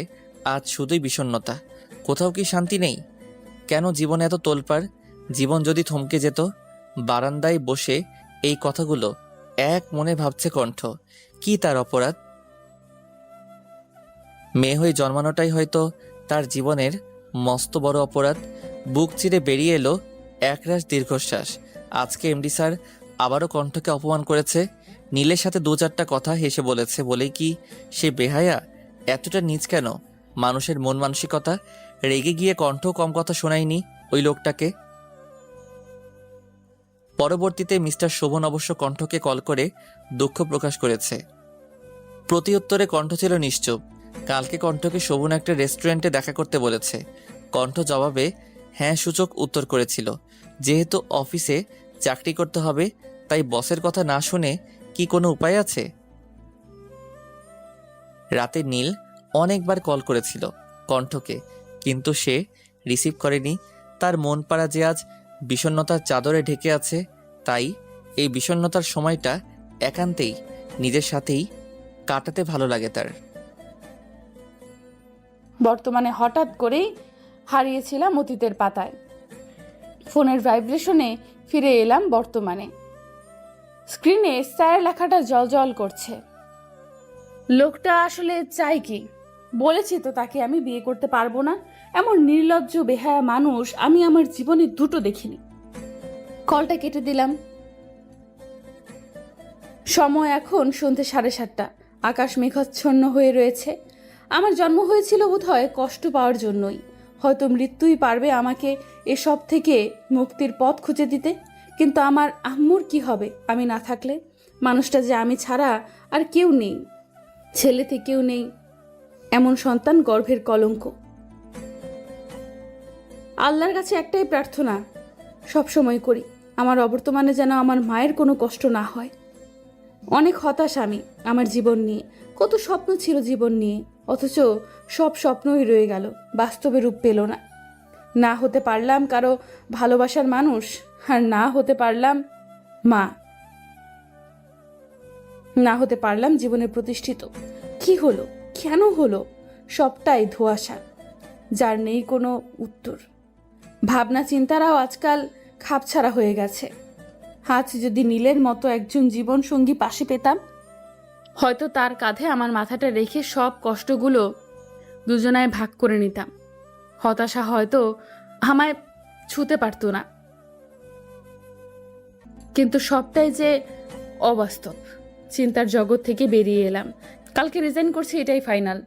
আজ শুধুই বিষণ্ণতা। কোথাও কি শান্তি নেই? কেন জীবনে এত তোলপাড়? জীবন যদি থমকে যেত। বারান্দায় বসে এই কথাগুলো এক মনে ভাবছে কণ্ঠ। কি তার অপরাধ? মেয়ে হয়ে জন্মানোটাই হয়তো তার জীবনের মস্ত বড় অপরাধ। বুক চিরে বেরিয়ে এলো একরাশ দীর্ঘশ্বাস। আজকে এমডি স্যার আবারও কণ্ঠকে অপমান করেছে। নীলের সাথে দু চারটা কথা হেসে বলেছে বলেই কি সে বেহায়া? এতটা নীচ কেন মানুষের মন মানসিকতা? রেগে গিয়ে কণ্ঠ কম কথা শোনায়নি ওই লোকটাকে। পরবর্তীতে মিস্টার শোভন অবশ্য কণ্ঠকে কল করে দুঃখ প্রকাশ করেছে। প্রতি উত্তরে কণ্ঠ ছিল নিশ্চুপ। কালকে কণ্ঠকে শোভন একটা রেস্টুরেন্টে দেখা করতে বলেছে। কণ্ঠ জবাবে হ্যাঁ সূচক উত্তর করেছিল। যেহেতু অফিসে চাকরি করতে হবে, তাই বসের কথা না শুনে কি কোনো উপায় আছে? রাতে নীল অনেকবার কল করেছিল কণ্ঠকে, কিন্তু সে রিসিভ করেনি। তার মন পাড়া যে আজ বিষণ্ণতার চাদরে ঢেকে আছে, তাই এই বিষণ্ণতার সময়টা একান্তেই নিজের সাথেই কাটাতে ভালো লাগে তার। বর্তমানে হঠাৎ করেই হারিয়েছিলাম অতীতের পাতায়। ফোনের ভাইব্রেশনে ফিরে এলাম বর্তমানে। স্ক্রিনে স্যার লেখাটা জলজল করছে। লোকটা আসলে চাই কি? বলেছি তো তাকে আমি বিয়ে করতে পারবো না। এমন নির্লজ্জ বেহায়া মানুষ আমি আমার জীবনে দুটো দেখিনি। কলটা কেটে দিলাম। সময় এখন সন্ধ্যে 7:30। আকাশ মেঘাচ্ছন্ন হয়ে রয়েছে। আমার জন্ম হয়েছিল বোধহয় কষ্ট পাওয়ার জন্যই। হয়তো মৃত্যুই পারবে আমাকে এসব থেকে মুক্তির পথ খুঁজে দিতে। কিন্তু আমার আম্মুর কি হবে আমি না থাকলে? মানুষটা যে আমি ছাড়া আর কেউ নেই, ছেলে থেকেও নেই। এমন সন্তান গর্ভের কলঙ্ক। আল্লাহর কাছে একটাই প্রার্থনা সবসময় করি, আমার অবর্তমানে যেন আমার মায়ের কোনো কষ্ট না হয়। অনেক হতাশ আমি আমার জীবন নিয়ে। কত স্বপ্ন ছিল জীবন নিয়ে, অথচ সব স্বপ্নই রয়ে গেল, বাস্তবে রূপ পেল না। না হতে পারলাম কারো ভালোবাসার মানুষ, আর না হতে পারলাম মা, না হতে পারলাম জীবনে প্রতিষ্ঠিত। কি হলো, কেন হলো? সবটাই ধোঁয়াশা, যার নেই কোনো উত্তর। ভাবনা চিন্তারাও আজকাল খাপছাড়া হয়ে গেছে। আজ যদি নীলের মতো একজন জীবনসঙ্গী পাশে পেতাম, হয়তো তার কাঁধে আমার মাথাটা রেখে সব কষ্টগুলো দুজনায় ভাগ করে নিতাম। হতাশা হয়তো আমায় ছুতে পারতো না, কিন্তু সবটাই যে অবাস্তব। চিন্তার জগৎ থেকে বেরিয়ে এলাম। কালকে রিজাইন করছি, এটাই ফাইনাল।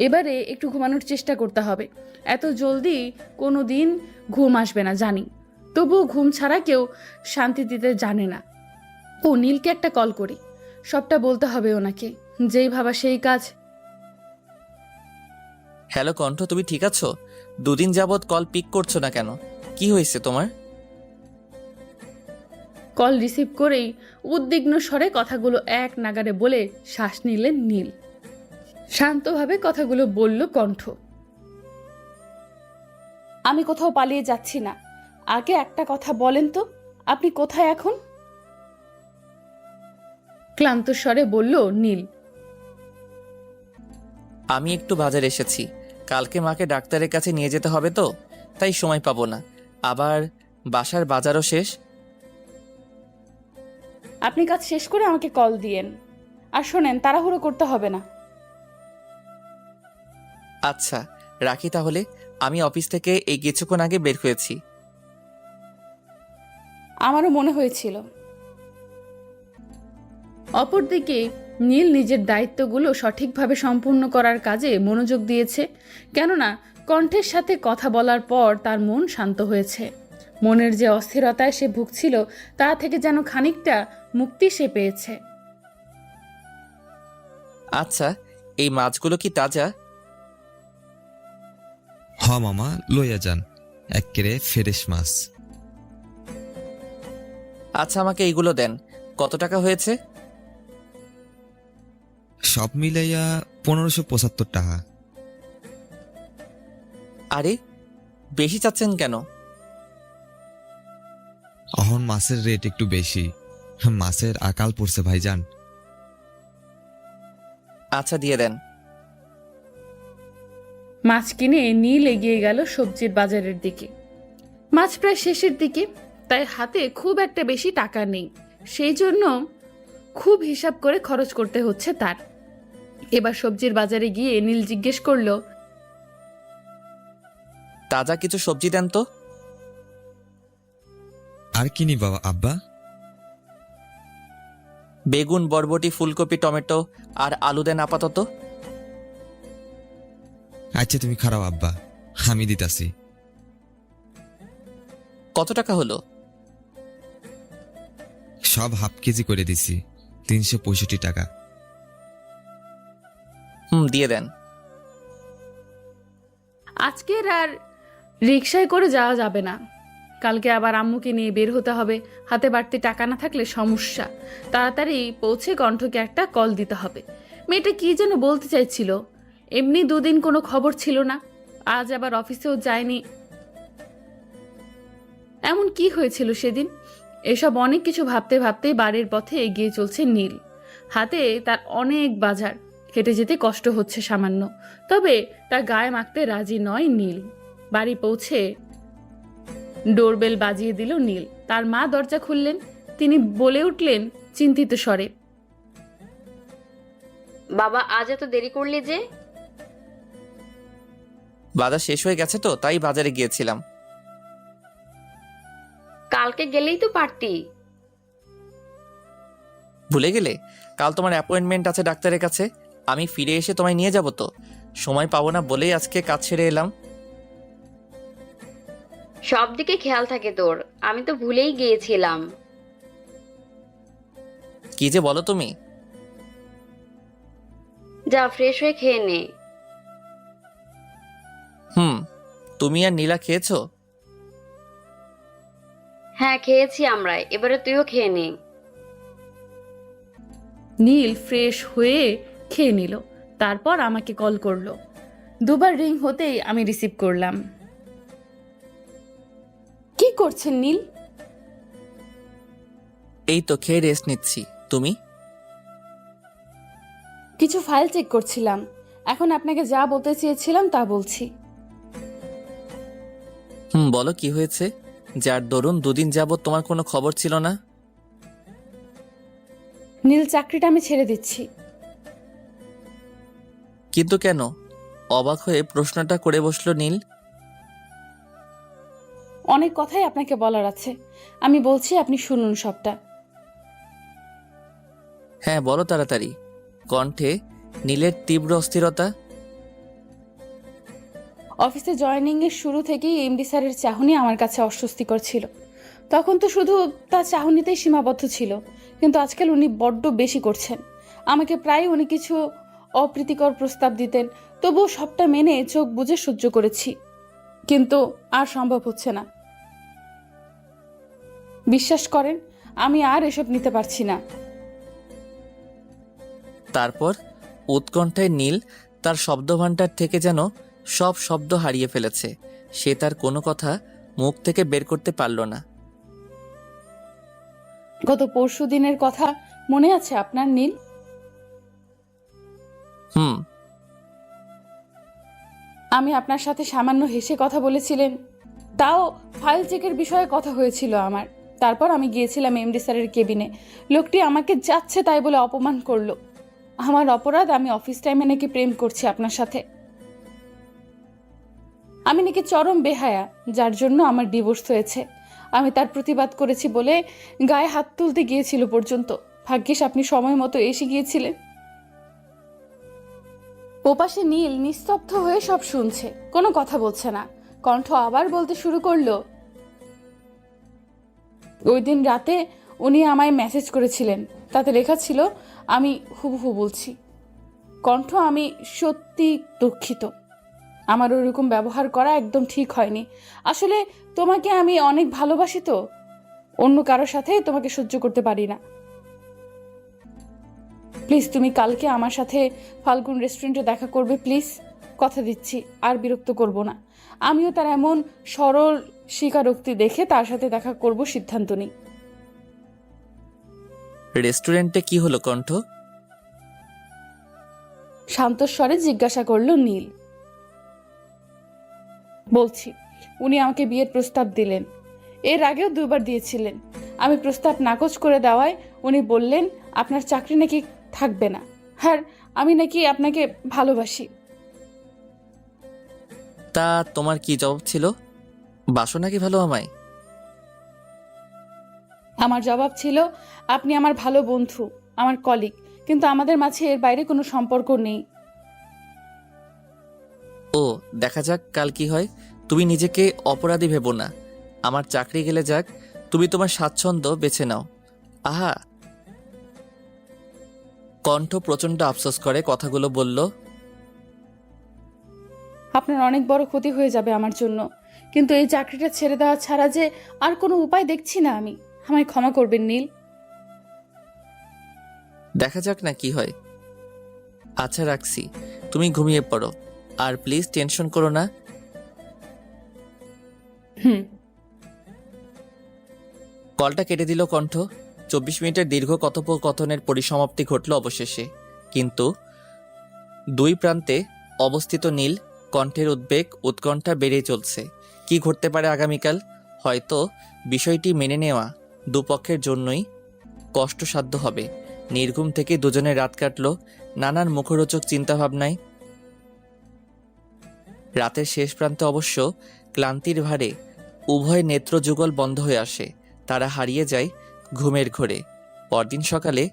এবারে একটু ঘুমানোর চেষ্টা করতে হবে। এত জলদি কোনো দিন ঘুম আসবে না জানি, তবুও ঘুম ছাড়া কেউ শান্তি দিতে জানে না। ও নীলকে একটা কল করি, সবটা বলতে হবে ওনাকে। যেই ভাবা সেই কাজ। হ্যালো কণ্ঠ, তুমি ঠিক আছো? দুদিন যাবৎ কল পিক করছো না কেন? কি হয়েছে তোমার? কল রিসিভ করেই উদ্বিগ্ন স্বরে কথাগুলো এক নাগারে বলে শ্বাস নিলেন নীল। শান্তভাবে কথাগুলো বলল কণ্ঠ। আমি কোথাও পালিয়ে যাচ্ছি না। আগে একটা কথা বলেন তো, আপনি কোথায় এখন? ক্লান্ত স্বরে বলল নীল। আমি একটু বাজারে এসেছি। কালকে মাকে ডাক্তারের কাছে নিয়ে যেতে হবে তো, তাই সময় পাবো না। আবার বাসার বাজারও শেষ। আপনি কাজ শেষ করে আমাকে কল দিয়েন। আর শোনেন, তাড়াহুড়ো করতে হবে না। আচ্ছা রাখি তাহলে। আমি অফিস থেকে এই কিছুক্ষণ আগে বের হয়েছি। আমারও মনে হয়েছিল। অপরদিকে নীল নিজের দায়িত্বগুলো সঠিকভাবে সম্পূর্ণ করার কাজে মনোযোগ দিয়েছে। কেননা কণ্ঠের সাথে কথা বলার পর তার মন শান্ত হয়েছে। মনের যে অস্থিরতায় সে ভুগছিল, তা থেকে যেন খানিকটা মুক্তি সে পেয়েছে। আচ্ছা, এই মাছগুলো কি তাজা? হ মামা, লইয়া যান, এক্কেরে ফ্রেশ মাছ। আচ্ছা আমাকে এইগুলো দেন। কত টাকা হয়েছে? সব মিলাইয়া 1575 টাকা। আরে বেশি চাচ্ছেন কেন? অহন মাছের রেট একটু বেশি। মাছের আকাল পড়ছে ভাইজান। আচ্ছা দিয়ে দেন। মাছ কিনে নীল এগিয়ে গেল সবজির বাজারের দিকে। মাছ প্রায় শেষের দিকে, তাই হাতে খুব একটা বেশি টাকা নেই। সেই জন্য খুব হিসাব করে খরচ করতে হচ্ছে তার। এবার সবজির বাজারে গিয়ে নীল জিজ্ঞেস করলো, তাজা কিছু সবজি দেন তো। আর কি নিবা আব্বা? বেগুন, বরবটি, ফুলকপি, টমেটো আর আলু দেন আপাতত। আচ্ছা তুমি খারাপ আব্বা, আমি দিতাছি। কত টাকা হলো? সব হাফ কেজি করে দিছি, 365 টাকা। দিয়ে দেন। আজকের আর রিকশায় করে যাওয়া যাবে না। কালকে আবার আম্মুকে নিয়ে বের হতে হবে। হাতে বাড়তি টাকা না থাকলে সমস্যা। তাড়াতাড়ি পৌঁছে কণ্ঠকে একটা কল দিতে হবে। মেয়েটা কি যেন বলতে চাইছিল। এমনি দুদিন কোনো খবর ছিল না, আজ আবার অফিসেও যায়নি। এমন কি হয়েছিল সেদিন? এসব অনেক কিছু ভাবতে ভাবতেই বাড়ির পথে এগিয়ে চলছে নীল। হাতে তার অনেক বাজার, হেঁটে যেতে কষ্ট হচ্ছে সামান্য, তবে তার গায়ে মাখতে রাজি নয় নীল। বাড়ি পৌঁছে ডোরবেল বাজিয়ে দিল নীল। তার মা দরজা খুললেন। তিনি বলে উঠলেন চিন্তিত স্বরে, বাবা আজ এত দেরি করলে যে? বাজার শেষ হয়ে গেছে তো, তাই বাজারে গিয়েছিলাম। কালকে গেলেই তো পারতি। ভুলে গেলে? কাল তোমার অ্যাপয়েন্টমেন্ট আছে ডাক্তারের কাছে। আমি ফিরে এসে তোমায় নিয়ে যাব তো। সময় পাবো না বলেই আজকে কাজ ছেড়ে এলাম। সব দিকে খেয়াল থাকে তোর, আমি তো ভুলেই গিয়েছিলাম। কি যে বলো তুমি। যা ফ্রেশ হয়ে খেয়ে নে। তুমি আর নীলা খেয়েছো? হ্যাঁ খেয়েছি আমরা, এবারে তুইও খেয়ে নে। নীল ফ্রেশ হয়ে খেয়ে নিল, তারপর আমাকে কল করলো। দুবার রিং হতেই আমি রিসিভ করলাম। কি করছেন নীল? এই তো খেয়ে রেস্ট নিচ্ছি। তুমি? কিছু ফাইল চেক করছিলাম। এখন আপনাকে যা বলতে চেয়েছিলাম তা বলছি। বলো কি হয়েছে? যার দরুন দুদিন যাবত তোমার কোনো খবর ছিল না। নীল, চাকরিটা আমি ছেড়ে দিচ্ছি। কিন্তু কেন? অবাক হয়ে প্রশ্নটা করে বসলো নীল। অনেক কথাই আপনাকে বলার আছে, আমি বলছি, আপনি শুনুন সবটা। হ্যাঁ বলো তাড়াতাড়ি। কণ্ঠে নীলের তীব্র অস্থিরতা। অফিসে জয়েনিং এর শুরু থেকেই এমডি স্যারের চাহনি আমার কাছে অস্বস্তিকর ছিল। তখন তো শুধু তার চাহনিতেই সীমাবদ্ধ ছিল, কিন্তু আজকাল উনি বড্ড বেশি করছেন। আমাকে প্রায় উনি কিছু অপ্রীতিকর প্রস্তাব দিতেন, তবুও সবটা মেনে চোখ বুজে সহ্য করেছি, কিন্তু আর সম্ভব হচ্ছে না। বিশ্বাস করেন, আমি আর এসব নিতে পারছি না। তারপর উৎকণ্ঠায় নীল তার শব্দভাণ্ডার থেকে যেন সব শব্দ হারিয়ে ফেলেছে। সে তার কোনো কথা মুখ থেকে বের করতে পারল না। গত পরশু দিনের কথা মনে আছে আপনার, নীল? হুম। আমি আপনার সাথে সামান্য হেসে কথা বলেছিলেন, তাও ফাইল চেকের বিষয়ে কথা হয়েছিল আমার। তারপর আমি গিয়েছিলাম এমডি স্যারের কেবিনে। লোকটি আমাকে যাচ্ছে তাই বলে অপমান করলো। আমার অপরাধ, আমি অফিস টাইমে নাকি প্রেম করছি আপনার সাথে। আমি নাকি চরম বেহায়া, যার জন্য আমার ডিভোর্স হয়েছে। আমি তার প্রতিবাদ করেছি বলে গায়ে হাত তুলতে গিয়েছিল পর্যন্ত। ভাগ্যিস আপনি সময় মতো এসে গিয়েছিলেন। ওপাশে নীল নিস্তব্ধ হয়ে সব শুনছে, কোনো কথা বলছে না। কণ্ঠ আবার বলতে শুরু করলো, ওই দিন রাতে উনি আমায় মেসেজ করেছিলেন, তাতে লেখা ছিল, আমি হুবহু বলছি, কণ্ঠ, আমি সত্যি দুঃখিত। আমার ওইরকম ব্যবহার করা একদম ঠিক হয়নি। আসলে তোমাকে আমি অনেক ভালোবাসি, তো অন্য কারোর সাথে তোমাকে সহ্য করতে পারি না। প্লিজ তুমি কালকে আমার সাথে ফাল্গুন রেস্টুরেন্টে দেখা করবে, প্লিজ। কথা দিচ্ছি আর বিরক্ত করব না। আমিও তার এমন সরল স্বীকারোক্তি দেখে তার সাথে দেখা করব সিদ্ধান্ত নিই। রেস্টুরেন্টে কি হলো কণ্ঠ? শান্তস্বরে জিজ্ঞাসা করলো নীল। বলছি, উনি আমাকে বিয়ের প্রস্তাব দিলেন। এর আগেও 2 বার দিয়েছিলেন। আমি প্রস্তাব নাকচ করে দেওয়ায় উনি বললেন, আপনার চাকরি নাকি থাকবে না, আর আমি নাকি আপনাকে ভালোবাসি। তা তোমার কি জবাব ছিল? বাসো নাকি ভালো আমায়? আমার জবাব ছিল, আপনি আমার ভালো বন্ধু, আমার কলিগ, কিন্তু আমাদের মাঝে এর বাইরে কোনো সম্পর্ক নেই। ও, দেখা যাক কাল কি হয়। তুমি নিজেকে অপরাধী ভেবো না। আমার চাকরি গেলে যাক, তুমি তোমার স্বাচ্ছন্দ্য বেছে নাও। আহা। কণ্ঠ প্রচণ্ড আফসোস করে কথাগুলো বলল। আপনার অনেক বড় ক্ষতি হয়ে যাবে আমার জন্য, কিন্তু এই চাকরিটা ছেড়ে দেওয়া ছাড়া যে আর কোনো উপায় দেখছি না আমি। আমায় ক্ষমা করবেন নীল। দেখা যাক না কি হয়। আচ্ছা রাখছি, তুমি ঘুমিয়ে পড়ো, আর প্লিজ টেনশন করো না। হুম। কলটা কেটে দিল কণ্ঠ। 24 মিনিটের দীর্ঘ কথোপকথনের পরিসমাপ্তি ঘটল অবশেষে, কিন্তু 2 প্রান্তে অবস্থিত নীল। কণ্ঠের উদ্বেগ উৎকণ্ঠা বেড়েই চলছে। কি ঘটতে পারে আগামীকাল? হয়তো বিষয়টি মেনে নেওয়া দুপক্ষের জন্যই কষ্টসাধ্য হবে। নির্ঘুম থেকে দুজনের রাত কাটল নানান মুখরোচক চিন্তাভাবনায়। রাতের শেষ প্রান্তে অবশ্য ক্লান্তির ভারে উভয় নেত্রযুগল বন্ধ হয়ে আসে। তারা হারিয়ে যায় ঘুমের ঘোরে। পরদিন সকালে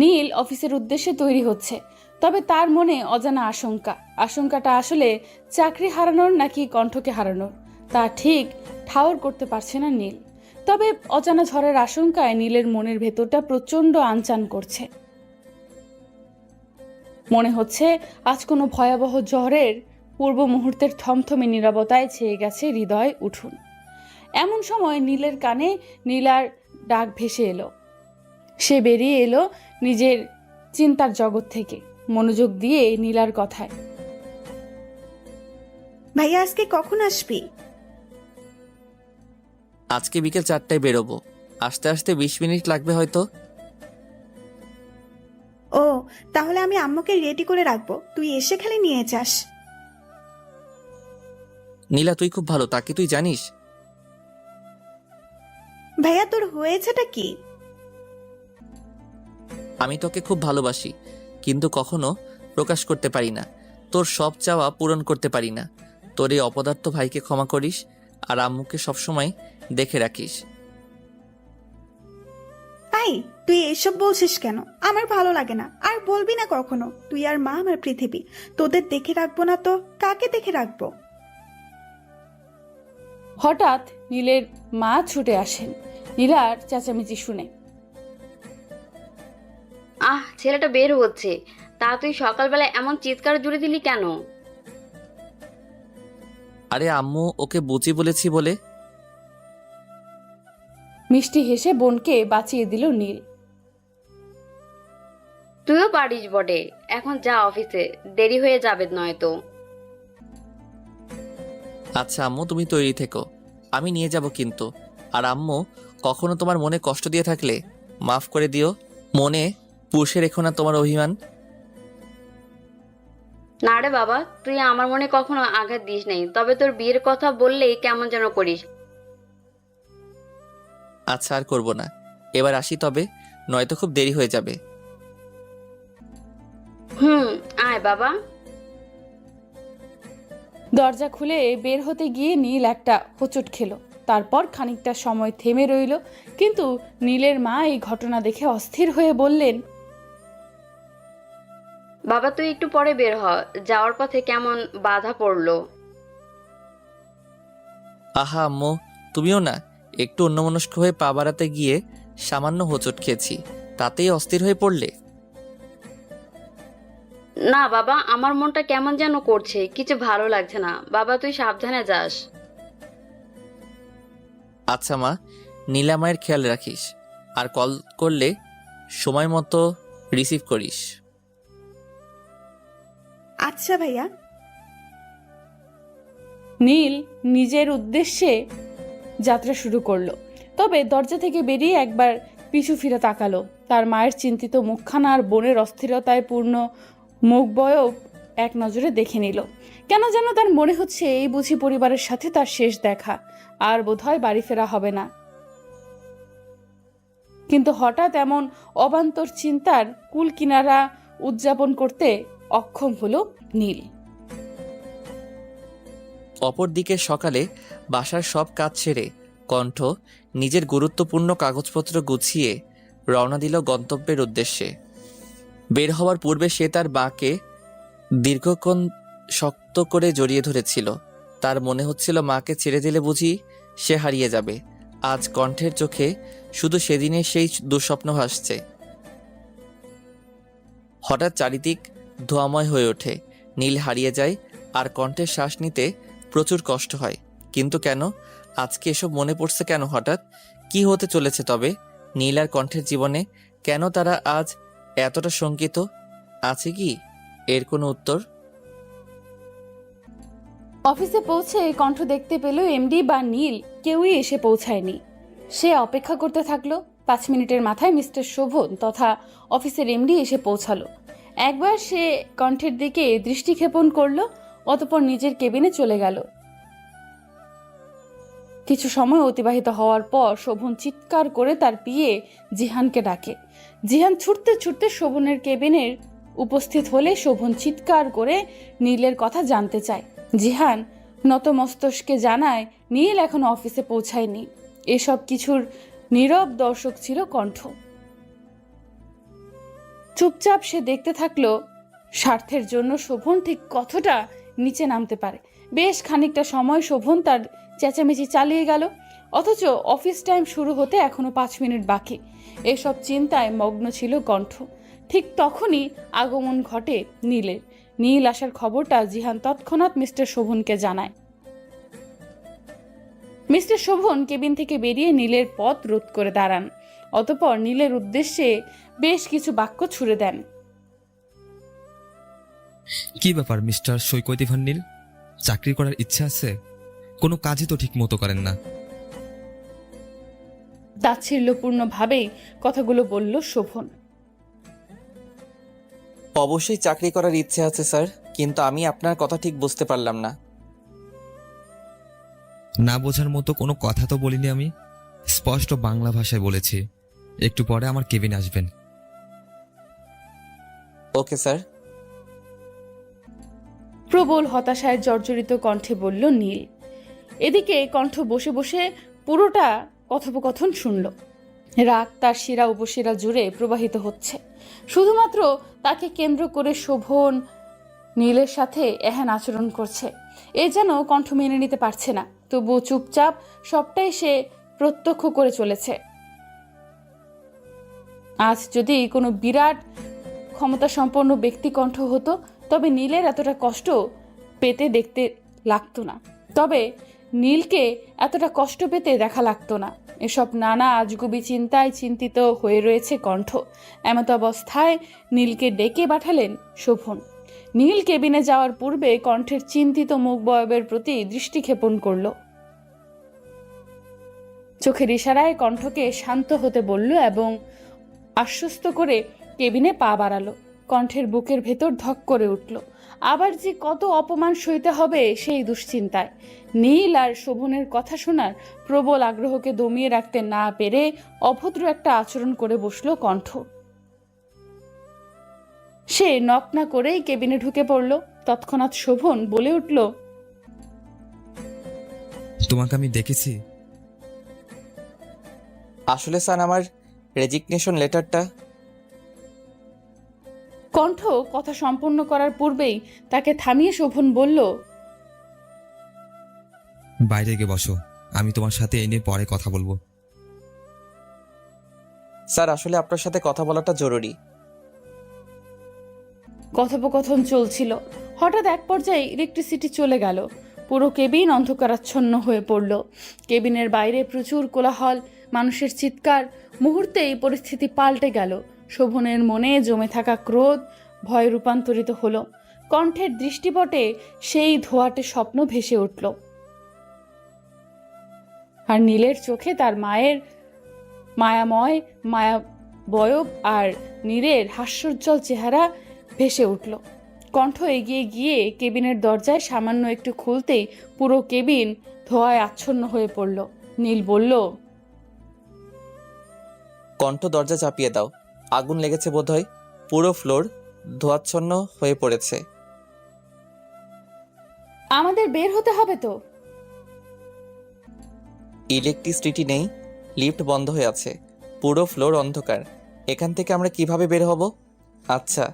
নীল অফিসের উদ্দেশ্যে তৈরি হচ্ছে, তবে তার মনে অজানা আশঙ্কা। আশঙ্কাটা আসলে চাকরি হারানোর নাকি কণ্ঠকে হারানোর, তা ঠিক ঠাউর করতে পারছে না নীল। তবে অজানা ঝড়ের আশঙ্কায় নীলের মনের ভেতরটা প্রচণ্ড আনচান করছে। মনে হচ্ছে আজ কোনো ভয়াবহ ঝড়ের পূর্ব মুহূর্তের থমথমে নীরবতায় ছেয়ে গেছে হৃদয় উঠুন। এমন সময় নীলের কানে নীলার ডাক ভেসে এলো। সে বেরিয়ে এলো নিজের চিন্তার জগৎ থেকে, মনোযোগ দিয়ে নীলার কথায়। ভাইয়া আজকে কখন আসবি? আজকে বিকেল 4টায় বেরোবো। আসতে আসতে 20 মিনিট লাগবে হয়তো। ও, তাহলে আমি আম্মুকে রেডি করে রাখবো, তুই এসে খালি নিয়ে যাস। নীলা তুই খুব ভালো, তাকে তুই জানিস? ভাইয়া তোর হয়েছেটা কি? আমি তোকে খুব ভালোবাসি, কিন্তু কখনো প্রকাশ করতে পারি না। তোর সব চাওয়া পূরণ করতে পারি না। তোর এই অপদার্থ ভাইকে ক্ষমা করিস, আর আম্মুকে সবসময় দেখে রাখিস। ভাই তুই এসব বলছিস কেন? আমার ভালো লাগে না, আর বলবি না কখনো। তুই আর মা আমার পৃথিবী, তোদের দেখে রাখবো না তো কাকে দেখে রাখবো? হঠাৎ নীলের মা ছুটে আসেন নীলার চেঁচামেচি শুনে। ছেলেটা বের হচ্ছে, তা তুই সকালবেলা এমন চিৎকার জুড়ে দিলি কেন? আরে আম্মু ওকে বুঝি বলেছি বলে। মিষ্টি হেসে বোনকে বাঁচিয়ে দিল নীল। তুইও পারিস বটে, এখন যা অফিসে, দেরি হয়ে যাবে নয়তো। আচ্ছা আম্মু তুমি তৈরি থেকো, আমি নিয়ে যাব কিন্তু। আর আম্মু কখনো তোমার মনে কষ্ট দিয়ে থাকলে মাফ করে দিও, মনে পুষে রেখো না তোমার অভিমান। না রে বাবা, তুই আমার মনে কখনো আঘাত দিস নাই, তবে তোর বিয়ের কথা বললেই কেমন যেন করিস। আচ্ছা আর করবো না, এবার আসি তবে, নয়তো খুব দেরি হয়ে যাবে। আয় বাবা। দরজা খুলে বের হতে গিয়ে নীল একটা হোঁচট খেলো। তারপর খানিকটা সময় থেমে রইল, কিন্তু নীলের মা এই ঘটনা দেখে অস্থির হয়ে বললেন, বাবা তুই একটু পরে বের হ, যাওয়ার পথে কেমন বাধা পড়লো। আহা আম্মু, তুমিও না, একটু অন্যমনস্ক হয়ে পা বাড়াতে গিয়ে সামান্য হোঁচট খেয়েছি, তাতেই অস্থির হয়ে পড়লে? না বাবা, আমার মনটা কেমন যেন করছে, কিছু ভালো লাগছে না। বাবা তুই সাবধানে যাস। আচ্ছা মা, নীলামায়ের খেয়াল রাখিস, আর কল করলে সময় মতো রিসিভ করিস। আচ্ছা ভাইয়া। নীল নিজের উদ্দেশ্যে যাত্রা শুরু করলো, তবে দরজা থেকে বেরিয়ে একবার পিছু ফিরে তাকালো। তার মায়ের চিন্তিত মুখখানা আর বোনের অস্থিরতায় পূর্ণ মুখবয়ব এক নজরে দেখে নিল। কেন যেন তার মনে হচ্ছে এই বুঝি পরিবারের সাথে তার শেষ দেখা, আর বোধহয় বাড়ি ফেরা হবে না। কিন্তু হঠাৎ এমন অবান্তর চিন্তার কুল কিনারা উদযাপন করতে অক্ষম হলো নীল। অপরদিকে সকালে বাসার সব কাজ সেরে কণ্ঠ নিজের গুরুত্বপূর্ণ কাগজপত্র গুছিয়ে রওনা দিল গন্তব্যের উদ্দেশ্যে। বের হওয়ার পূর্বে সে তার বাঁকে দীর্ঘক্ষণ শক্ত করে জড়িয়ে ধরেছিল। তার মনে হচ্ছিল মাকে ছেড়ে দিলে বুঝি সে হারিয়ে যাবে। আজ কণ্ঠের চোখে শুধু সেদিনের সেই দুঃস্বপ্ন ভাসছে। হঠাৎ চারিদিক ধোঁয়াময় হয়ে ওঠে, নীল হারিয়ে যায়, আর কণ্ঠের শ্বাস নিতে প্রচুর কষ্ট হয়। কিন্তু কেন আজকে এসব মনে পড়ছে কেন হঠাৎ? কি হতে চলেছে তবে নীল আর কণ্ঠের জীবনে? কেন তারা আজ এতটা শঙ্কিত? আছে কি এর কোনো উত্তর? অফিসে পৌঁছে কণ্ঠ দেখতে পেল এমডি বা নীল কেউই এসে পৌঁছায়নি। সে অপেক্ষা করতে থাকলো। 5 মিনিটের মাথায় মিস্টার শোভন তথা অফিসের এমডি এসে পৌঁছালো। একবার সে কণ্ঠের দিকে দৃষ্টিক্ষেপণ করলো, অতঃপর নিজের কেবিনে চলে গেল। কিছু সময় অতিবাহিত হওয়ার পর শোভন চিৎকার করে তার পিএ জিহানকে ডাকে। জিহান ছুটতে ছুটতে শোভনের কেবিনের উপস্থিত হলে শোভন চিৎকার করে নীলের কথা জানতে চায়। জিহান নত মস্তকে জানায় নীল এখনো অফিসে পৌঁছায়নি। এসব কিছুর নীরব দর্শক ছিল কণ্ঠ। চুপচাপ সে দেখতে থাকলো স্বার্থের জন্য শোভন ঠিক কতটা নিচে নামতে পারে। বেশ খানিকটা সময় শোভন তার চেঁচামেচি চালিয়ে গেল, অথচ অফিস টাইম শুরু হতে এখনো 5 মিনিট বাকি। এসব চিন্তায় মগ্ন ছিল কণ্ঠ। ঠিক তখনই আগমন ঘটে নীলের। নীল আসার খবরটা জিহান তৎক্ষণাৎ মিস্টার শোভনকে জানায়। মিস্টার শোভন কেবিন থেকে বেরিয়ে নীলের পথ রোধ করে দাঁড়ান, অতঃপর নীলের উদ্দেশ্যে বেশ কিছু বাক্য ছুড়ে দেন। কি ব্যাপার মিস্টার সৈকত ইভান নীল? চাকরি করার ইচ্ছা আছে? কোনো কাজই তো ঠিক মতো করেন না। তাচ্ছিল্যপূর্ণভাবেই কথাগুলো বলল শোভন। অবশ্যই চাকরি করার ইচ্ছে আছে স্যার, কিন্তু আমি আপনার কথা ঠিক বুঝতে পারলাম না। না বোঝার মতো কোনো কথা তো বলিনি আমি, স্পষ্ট বাংলা ভাষায় বলেছি। একটু পরে আমার কেবিনে আসবেন। Okay sir. প্রবল হতাশায় জর্জরিত কণ্ঠে বলল নীল। এদিকে কণ্ঠ বসে বসে পুরোটা কথোপকথন শুনল। রাগ তার শিরা উপশিরা জুড়ে প্রবাহিত হচ্ছে। শুধুমাত্র তাকে কেন্দ্র করে শোভন নীলের সাথে এহেন আচরণ করছে, এ যেন কণ্ঠ মেনে নিতে পারছে না। তবুও চুপচাপ সবটাই সে প্রত্যক্ষ করে চলেছে। আজ যদি কোনো বিরাট ক্ষমতা সম্পন্ন ব্যক্তি কণ্ঠ হতো, তবে নীলের এতটা কষ্ট পেতে দেখতে লাগতো না। তবে নীলকে এতটা কষ্ট পেতে দেখা লাগতো না। এসব নানা আজগুবি চিন্তায় চিন্তিত হয়ে রয়েছে কণ্ঠ। এমত অবস্থায় নীলকে ডেকে পাঠালেন শোভন। নীল কেবিনে যাওয়ার পূর্বে কণ্ঠের চিন্তিত মুখবয়বের প্রতি দৃষ্টি ক্ষেপণ করল। চোখের ইশারায় কণ্ঠকে শান্ত হতে বলল এবং আশ্বস্ত করে কেবিনে পা বাড়ালো। কণ্ঠের বুকের ভেতর ধক করে উঠল। আবার যে কত অপমান সইতে হবে সেই দুশ্চিন্তায়। নীল আর শোভনের কথা শোনার প্রবল আগ্রহকে দমিয়ে রাখতে না পেরে অভদ্র একটা আচরণ করে বসল কণ্ঠ। সে নক না করেই কেবিনে ঢুকে পড়ল। তৎক্ষণাৎ শোভন বলে উঠল, তোমাকে আমি দেখেছি। আসলে স্যার আমার রেজিগনেশন লেটারটা। কণ্ঠ কথা সম্পূর্ণ করার পূর্বেই তাকে থামিয়ে শোভন বলল, বাইরে গিয়ে বসো, আমি তোমার সাথে এই নিয়ে পরে কথা বলবো। স্যার আসলে আপনার সাথে কথা বলাটা জরুরি। কথোপকথন চলছিল। হঠাৎ এক পর্যায়ে ইলেকট্রিসিটি চলে গেল। পুরো কেবিন অন্ধকারাচ্ছন্ন হয়ে পড়ল। কেবিনের বাইরে প্রচুর কোলাহল, মানুষের চিৎকার। মুহূর্তেই পরিস্থিতি পাল্টে গেল। শোভনের মনে জমে থাকা ক্রোধ ভয়ে রূপান্তরিত হলো। কণ্ঠের দৃষ্টিপটে সেই ধোঁয়াটে স্বপ্ন ভেসে উঠল। আর নীলের চোখে তার মায়ের মায়াময় মায়াবয়ব আর নীলের হাস্যোজ্জ্বল চেহারা ভেসে উঠল। কণ্ঠ এগিয়ে গিয়ে কেবিনের দরজায় সামান্য একটু খুলতেই পুরো কেবিন ধোঁয়ায় আচ্ছন্ন হয়ে পড়ল। নীল বলল, কণ্ঠ দরজা চাপিয়ে দাও, আগুন লেগেছে বোধহয়। পুরো ফ্লোর ধোঁয়াচ্ছন্ন হয়ে পড়েছে। আমাদের বের হতে হবে তো। ইলেকট্রিসিটি নেই, লিফট বন্ধ হয়ে আছে, পুরো ফ্লোর অন্ধকার। এখান থেকে আমরা কিভাবে বের হব? আচ্ছা,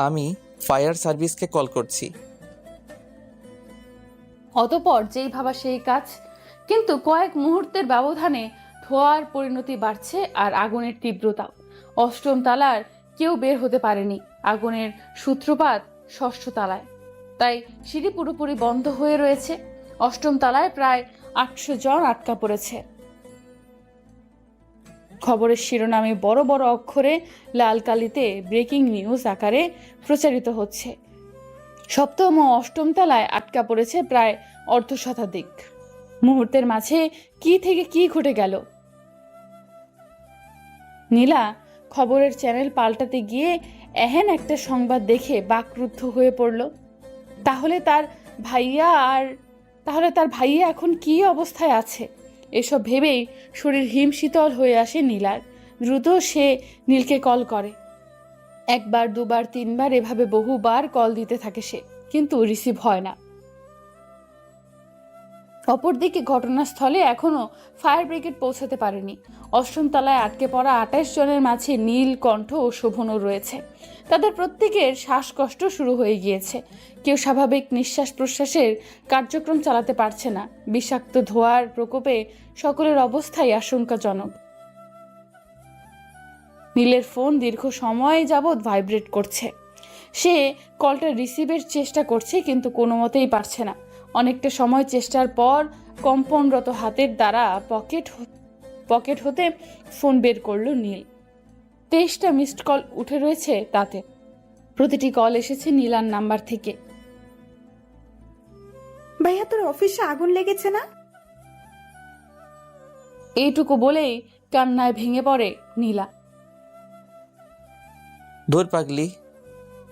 আমি ফায়ার সার্ভিসকে কল করছি। অতঃপর যেই ভাবা সেই কাজ। কিন্তু কয়েক মুহূর্তের ব্যবধানে ধোঁয়ার পরিণতি বাড়ছে আর আগুনের তীব্রতাও। অষ্টম তালার কেউ বের হতে পারেনি। আগুনের সূত্রপাত ষষ্ঠ তালায়, তাই সিঁড়ি পুরোপুরি বন্ধ হয়ে রয়েছে। অষ্টম তালায় প্রায় 800 জন আটকা পড়েছে। খবরের শিরোনামে বড় বড় অক্ষরে লাল কালিতে ব্রেকিং নিউজ আকারে প্রচারিত হচ্ছে। সপ্তম ও অষ্টম তলায় আটকা পড়েছে প্রায় অর্ধশতাধিক। মুহূর্তের মাঝে কি থেকে কি ঘটে গেল। নীলা খবরের চ্যানেল পাল্টাতে গিয়ে এহেন একটা সংবাদ দেখে বাকরুদ্ধ হয়ে পড়ল। তাহলে তার ভাইয়া এখন কি অবস্থায় আছে? এসব ভেবেই শরীর হিমশীতল হয়ে আসে নীলার। দ্রুত সে নীলকে কল করে। একবার, দুবার, তিনবার এভাবে বহুবার কল দিতে থাকে সে, কিন্তু রিসিভ হয় না। অপরদিকে ঘটনাস্থলে এখনো ফায়ার ব্রিগেড পৌঁছাতে পারেনি। অষ্টম তলায় আটকে পড়া 28 জনের মাঝে নীল, কণ্ঠ ও শোভনও রয়েছে। তাদের প্রত্যেকের শ্বাসকষ্ট শুরু হয়ে গিয়েছে। কেউ স্বাভাবিক নিঃশ্বাস প্রশ্বাসের কার্যক্রম চালাতে পারছে না। বিষাক্ত ধোঁয়ার প্রকোপে সকলের অবস্থাই আশঙ্কাজনক। নীলের ফোন দীর্ঘ সময় যাবৎ ভাইব্রেট করছে। সে কলটা রিসিভের চেষ্টা করছে, কিন্তু কোনো মতেই পারছে না। অনেকটা সময় চেষ্টার পর কম্পনরত হাতের দ্বারা পকেট হতে ফোন বের করলো নীল। 23টা মিসড কল উঠে রয়েছে তাতে। প্রতিটি কল এসেছে নীলার নাম্বার থেকে। ভাইয়া, তোর অফিসে আগুন লেগেছে না? এইটুকু বলেই কান্নায় ভেঙে পড়ে নীলা। ধুর পাগলি,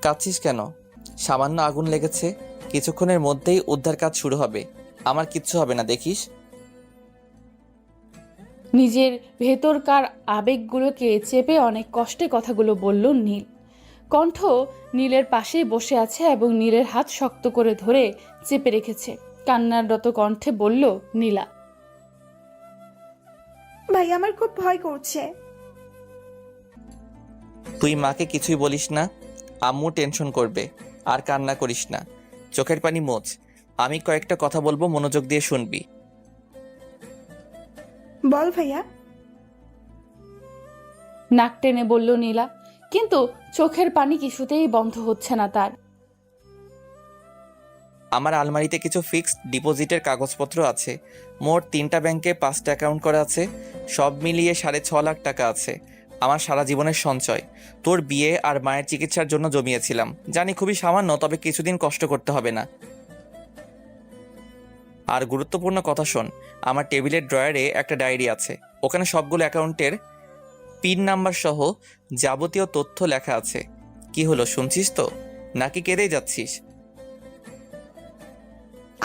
কাঁদছিস কেন? সামান্য আগুন লেগেছে, কিছুক্ষণের মধ্যেই উদ্ধার কাজ শুরু হবে। আমার কিচ্ছু হবে না, দেখিস। নিজের ভেতরকার আবেগগুলোকে চেপে অনেক কষ্টে কথাগুলো বলল নীল। কণ্ঠ নীলের পাশেই বসে আছে এবং নীলের হাত শক্ত করে ধরে চেপে রেখেছে। কান্নারত কণ্ঠে বলল নীলা, ভাই আমার খুব ভয় করছে। তুই মাকে কিছুই বলিস না, আম্মু টেনশন করবে। আর কান্না করিস না, চোখের পানি মোছ। আমি কয়েকটা কথা বলবো, মনোযোগ দিয়ে শুনবি। বল ভাইয়া। নাক টেনে বলল নীলা, কিন্তু চোখের পানি কিছুতেই বন্ধ হচ্ছে না তার। আমার আলমারিতে কিছু ফিক্সড ডিপোজিটের কাগজপত্র আছে। মোট 3টা ব্যাংকে 5টা অ্যাকাউন্ট করা আছে। সব মিলিয়ে 6.5 লাখ টাকা আছে। আমার সারা জীবনের সঞ্চয়। তোর বিয়ে আর মায়ের চিকিৎসার জন্য জমিয়েছিলাম। জানি খুবই সামান্য, তবে কিছুদিন কষ্ট করতে হবে না। আর গুরুত্বপূর্ণ কথা শোন, আমার টেবিলের ড্রয়ারে একটা ডায়েরি আছে। ওখানে সবগুলো অ্যাকাউন্টের পিন নাম্বার সহ যাবতীয় তথ্য লেখা আছে। কি হলো, শুনছিস তো নাকি কেঁদেই যাচ্ছিস?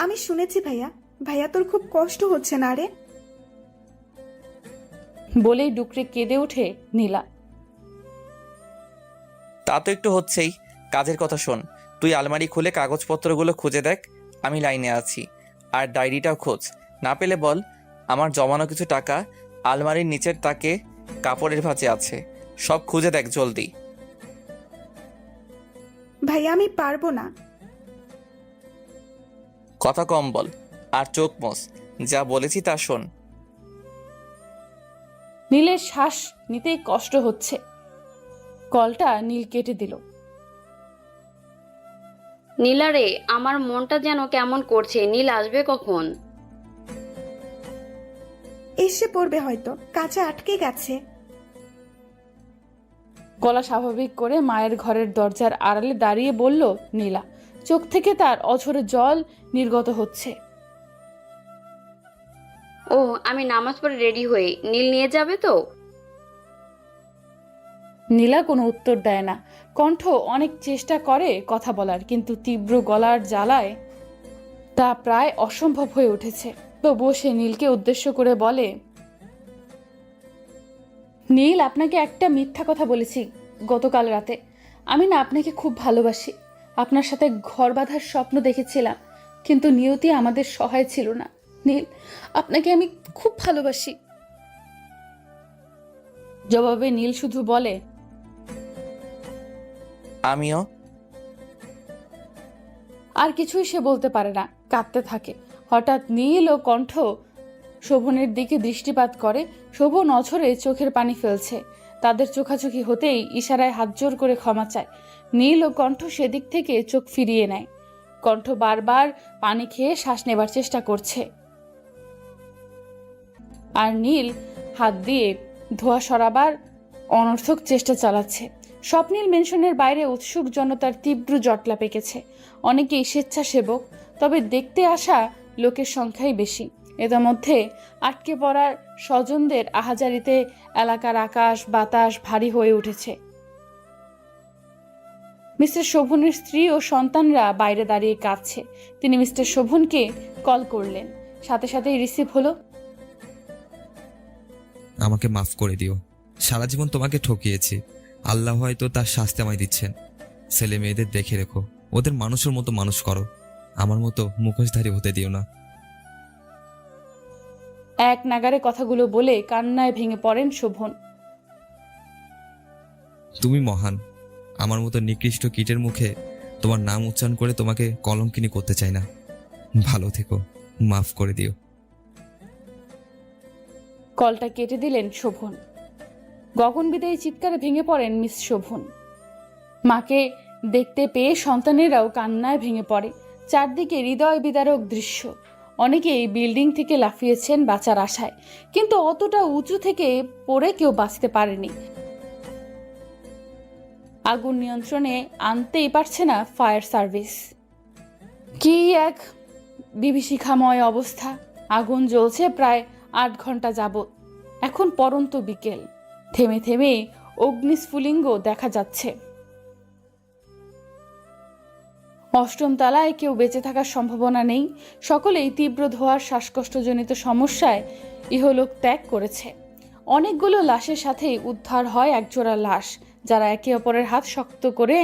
আমি শুনেছি ভাইয়া। ভাইয়া তোর খুব কষ্ট হচ্ছে না রে? বলেই ডুকরে কেঁদে ওঠে নীলা। তা তো একটু হচ্ছেই। কাজের কথা শোন, তুই আলমারি খুলে কাগজপত্রগুলো খুঁজে দেখ, আমি লাইনে আছি। আর ডায়েরিটাও খোঁজ। না পেলে বল, আমার জমানো কিছু টাকা আলমারির নিচের তাকে কাপড়ের ভাঁজে আছে। সব খুঁজে দেখ জলদি। ভাইয়া আমি পারবো না। কথা কম বল আর চোখ মোছ। যা বলেছি তা শোন। নীলের শ্বাস নিতেই কষ্ট হচ্ছে। কলটা নীল কেটে দিল। নীলা রে, আমার মনটা যেন কেমন করছে। নীল আসবে কখন? এসে পড়বে হয়তো, কাছে আটকে গেছে। গলা স্বাভাবিক করে মায়ের ঘরের দরজার আড়ালে দাঁড়িয়ে বলল নীলা। চোখ থেকে তার অঝরে জল নির্গত হচ্ছে। ও, আমি নামাজ পড়ে রেডি হই। নীল নিয়ে যাবে তো? নীলা কোনো উত্তর দেয় না। কণ্ঠ অনেক চেষ্টা করে কথা বলার, কিন্তু তীব্র গলার জ্বালায় তা প্রায় অসম্ভব হয়ে উঠেছে। তবুও সে নীলকে উদ্দেশ্য করে বলে, নীল, আপনাকে একটা মিথ্যা কথা বলেছি গতকাল রাতে। আমি না আপনাকে খুব ভালোবাসি। আপনার সাথে ঘর বাঁধার স্বপ্ন দেখেছিলাম, কিন্তু নিয়তি আমাদের সহায় ছিল না। নীল, আপনাকে আমি খুব ভালোবাসি। জবাবে নীল শুধু বলে, আমিও। আর কিছুই সে বলতে পারে না, কাঁদতে থাকে। হঠাৎ নীল ও কণ্ঠ শোভনের দিকে দৃষ্টিপাত করে। শোভন অঝরে চোখের পানি ফেলছে। তাদের চোখাচোখি হতেই ইশারায় হাত জোর করে ক্ষমা চায়। নীল ও কণ্ঠ সেদিক থেকে চোখ ফিরিয়ে নেয়। কণ্ঠ বারবার পানি খেয়ে শ্বাস নেবার চেষ্টা করছে, আর নীল হাত দিয়ে ধোয়া সরাবার অনর্থক চেষ্টা চালাচ্ছে। স্বপ্নীল মেনশনের বাইরে উৎসুক জনতার তীব্র জটলা পেকেছে। অনেকেই স্বেচ্ছাসেবক, তবে দেখতে আসা লোকের সংখ্যাই বেশি। এদের মধ্যে আটকে পড়ার স্বজনদের আহাজারিতে এলাকার আকাশ বাতাস ভারী হয়ে উঠেছে। মিস্টার শোভনের স্ত্রী ও সন্তানরা বাইরে দাঁড়িয়ে কাঁদছে। তিনি মিস্টার শোভনকে কল করলেন, সাথে সাথেই রিসিভ হলো। আমাকে মাফ করে দিও। সারা জীবন তোমাকে ঠকিয়েছি। আল্লাহ হয়তো তার শাস্তি আমায় দিচ্ছেন। ছেলে মেয়েদের দেখে রেখো, ওদের মানুষের মতো মানুষ করো। আমার মতো মুখোশধারী হতে দিও না। এক নাগারে কথাগুলো বলে কান্নায় ভেঙে পড়েন শোভন। তুমি মহান। আমার মতো নিকৃষ্ট কীটের মুখে তোমার নাম উচ্চারণ করে তোমাকে কলঙ্কিনী করতে চাই না। ভালো থেকো, মাফ করে দিও। কলটা কেটে দিলেন শোভন। গগনবিদায়ী চিৎকারে ভেঙে পড়েন মিস শোভন। মাকে দেখতে পেয়ে সন্তানেরাও কান্নায় ভেঙে পড়ে। চারদিকে হৃদয় বিদারক দৃশ্য। অনেকেই বিল্ডিং থেকে লাফিয়েছেন বাঁচার আশায়, কিন্তু অতটা উঁচু থেকে পড়ে কেউ বাঁচতে পারেনি। আগুন নিয়ন্ত্রণে আনতেই পারছে না ফায়ার সার্ভিস। কি এক বিভীষিকাময় অবস্থা! আগুন জ্বলছে প্রায় 8 ঘন্টা যাবৎ। এখন পরন্ত বিকেল। থেমে থেমে অগ্নিস্ফুলিঙ্গ দেখা যাচ্ছে। অষ্টম তলায় কেউ বেঁচে থাকার সম্ভাবনা নেই। সকলেই তীব্র ধোঁয়ার শ্বাসকষ্টজনিত সমস্যায় ইহলোক ত্যাগ করেছে। অনেকগুলো লাশের সাথেই উদ্ধার হয় একজোড়া লাশ, যারা একে অপরের হাত শক্ত করে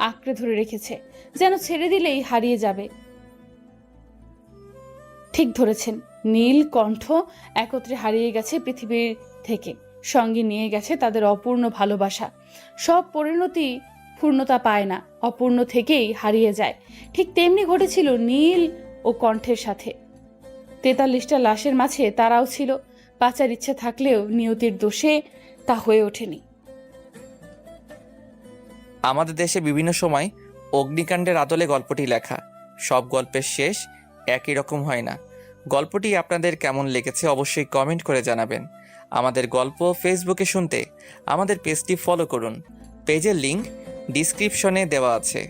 আঁকড়ে ধরে রেখেছে, যেন ছেড়ে দিলেই হারিয়ে যাবে। ঠিক ধরেছেন, নীল কণ্ঠ একত্রে হারিয়ে গেছে পৃথিবীর থেকে, সঙ্গে নিয়ে গেছে তাদের অপূর্ণ ভালোবাসা। সব পরিণতি পূর্ণতা পায় না, অপূর্ণ থেকেই হারিয়ে যায়। ঠিক তেমনি ঘটেছিল নীল ও কণ্ঠের সাথে। 43টা লাশের মাঝে তারাও ছিল। বাঁচার ইচ্ছে থাকলেও নিয়তির দোষে তা হয়ে ওঠেনি। আমাদের দেশে বিভিন্ন সময় অগ্নিকাণ্ডের আদলে গল্পটি লেখা। সব গল্পের শেষ একই রকম হয় না। গল্পটি আপনাদের কেমন লেগেছে অবশ্যই কমেন্ট করে জানাবেন। আমাদের গল্প ফেসবুকে শুনতে আমাদের পেজটি ফলো করুন। পেজের লিংক ডিসক্রিপশনে দেওয়া আছে।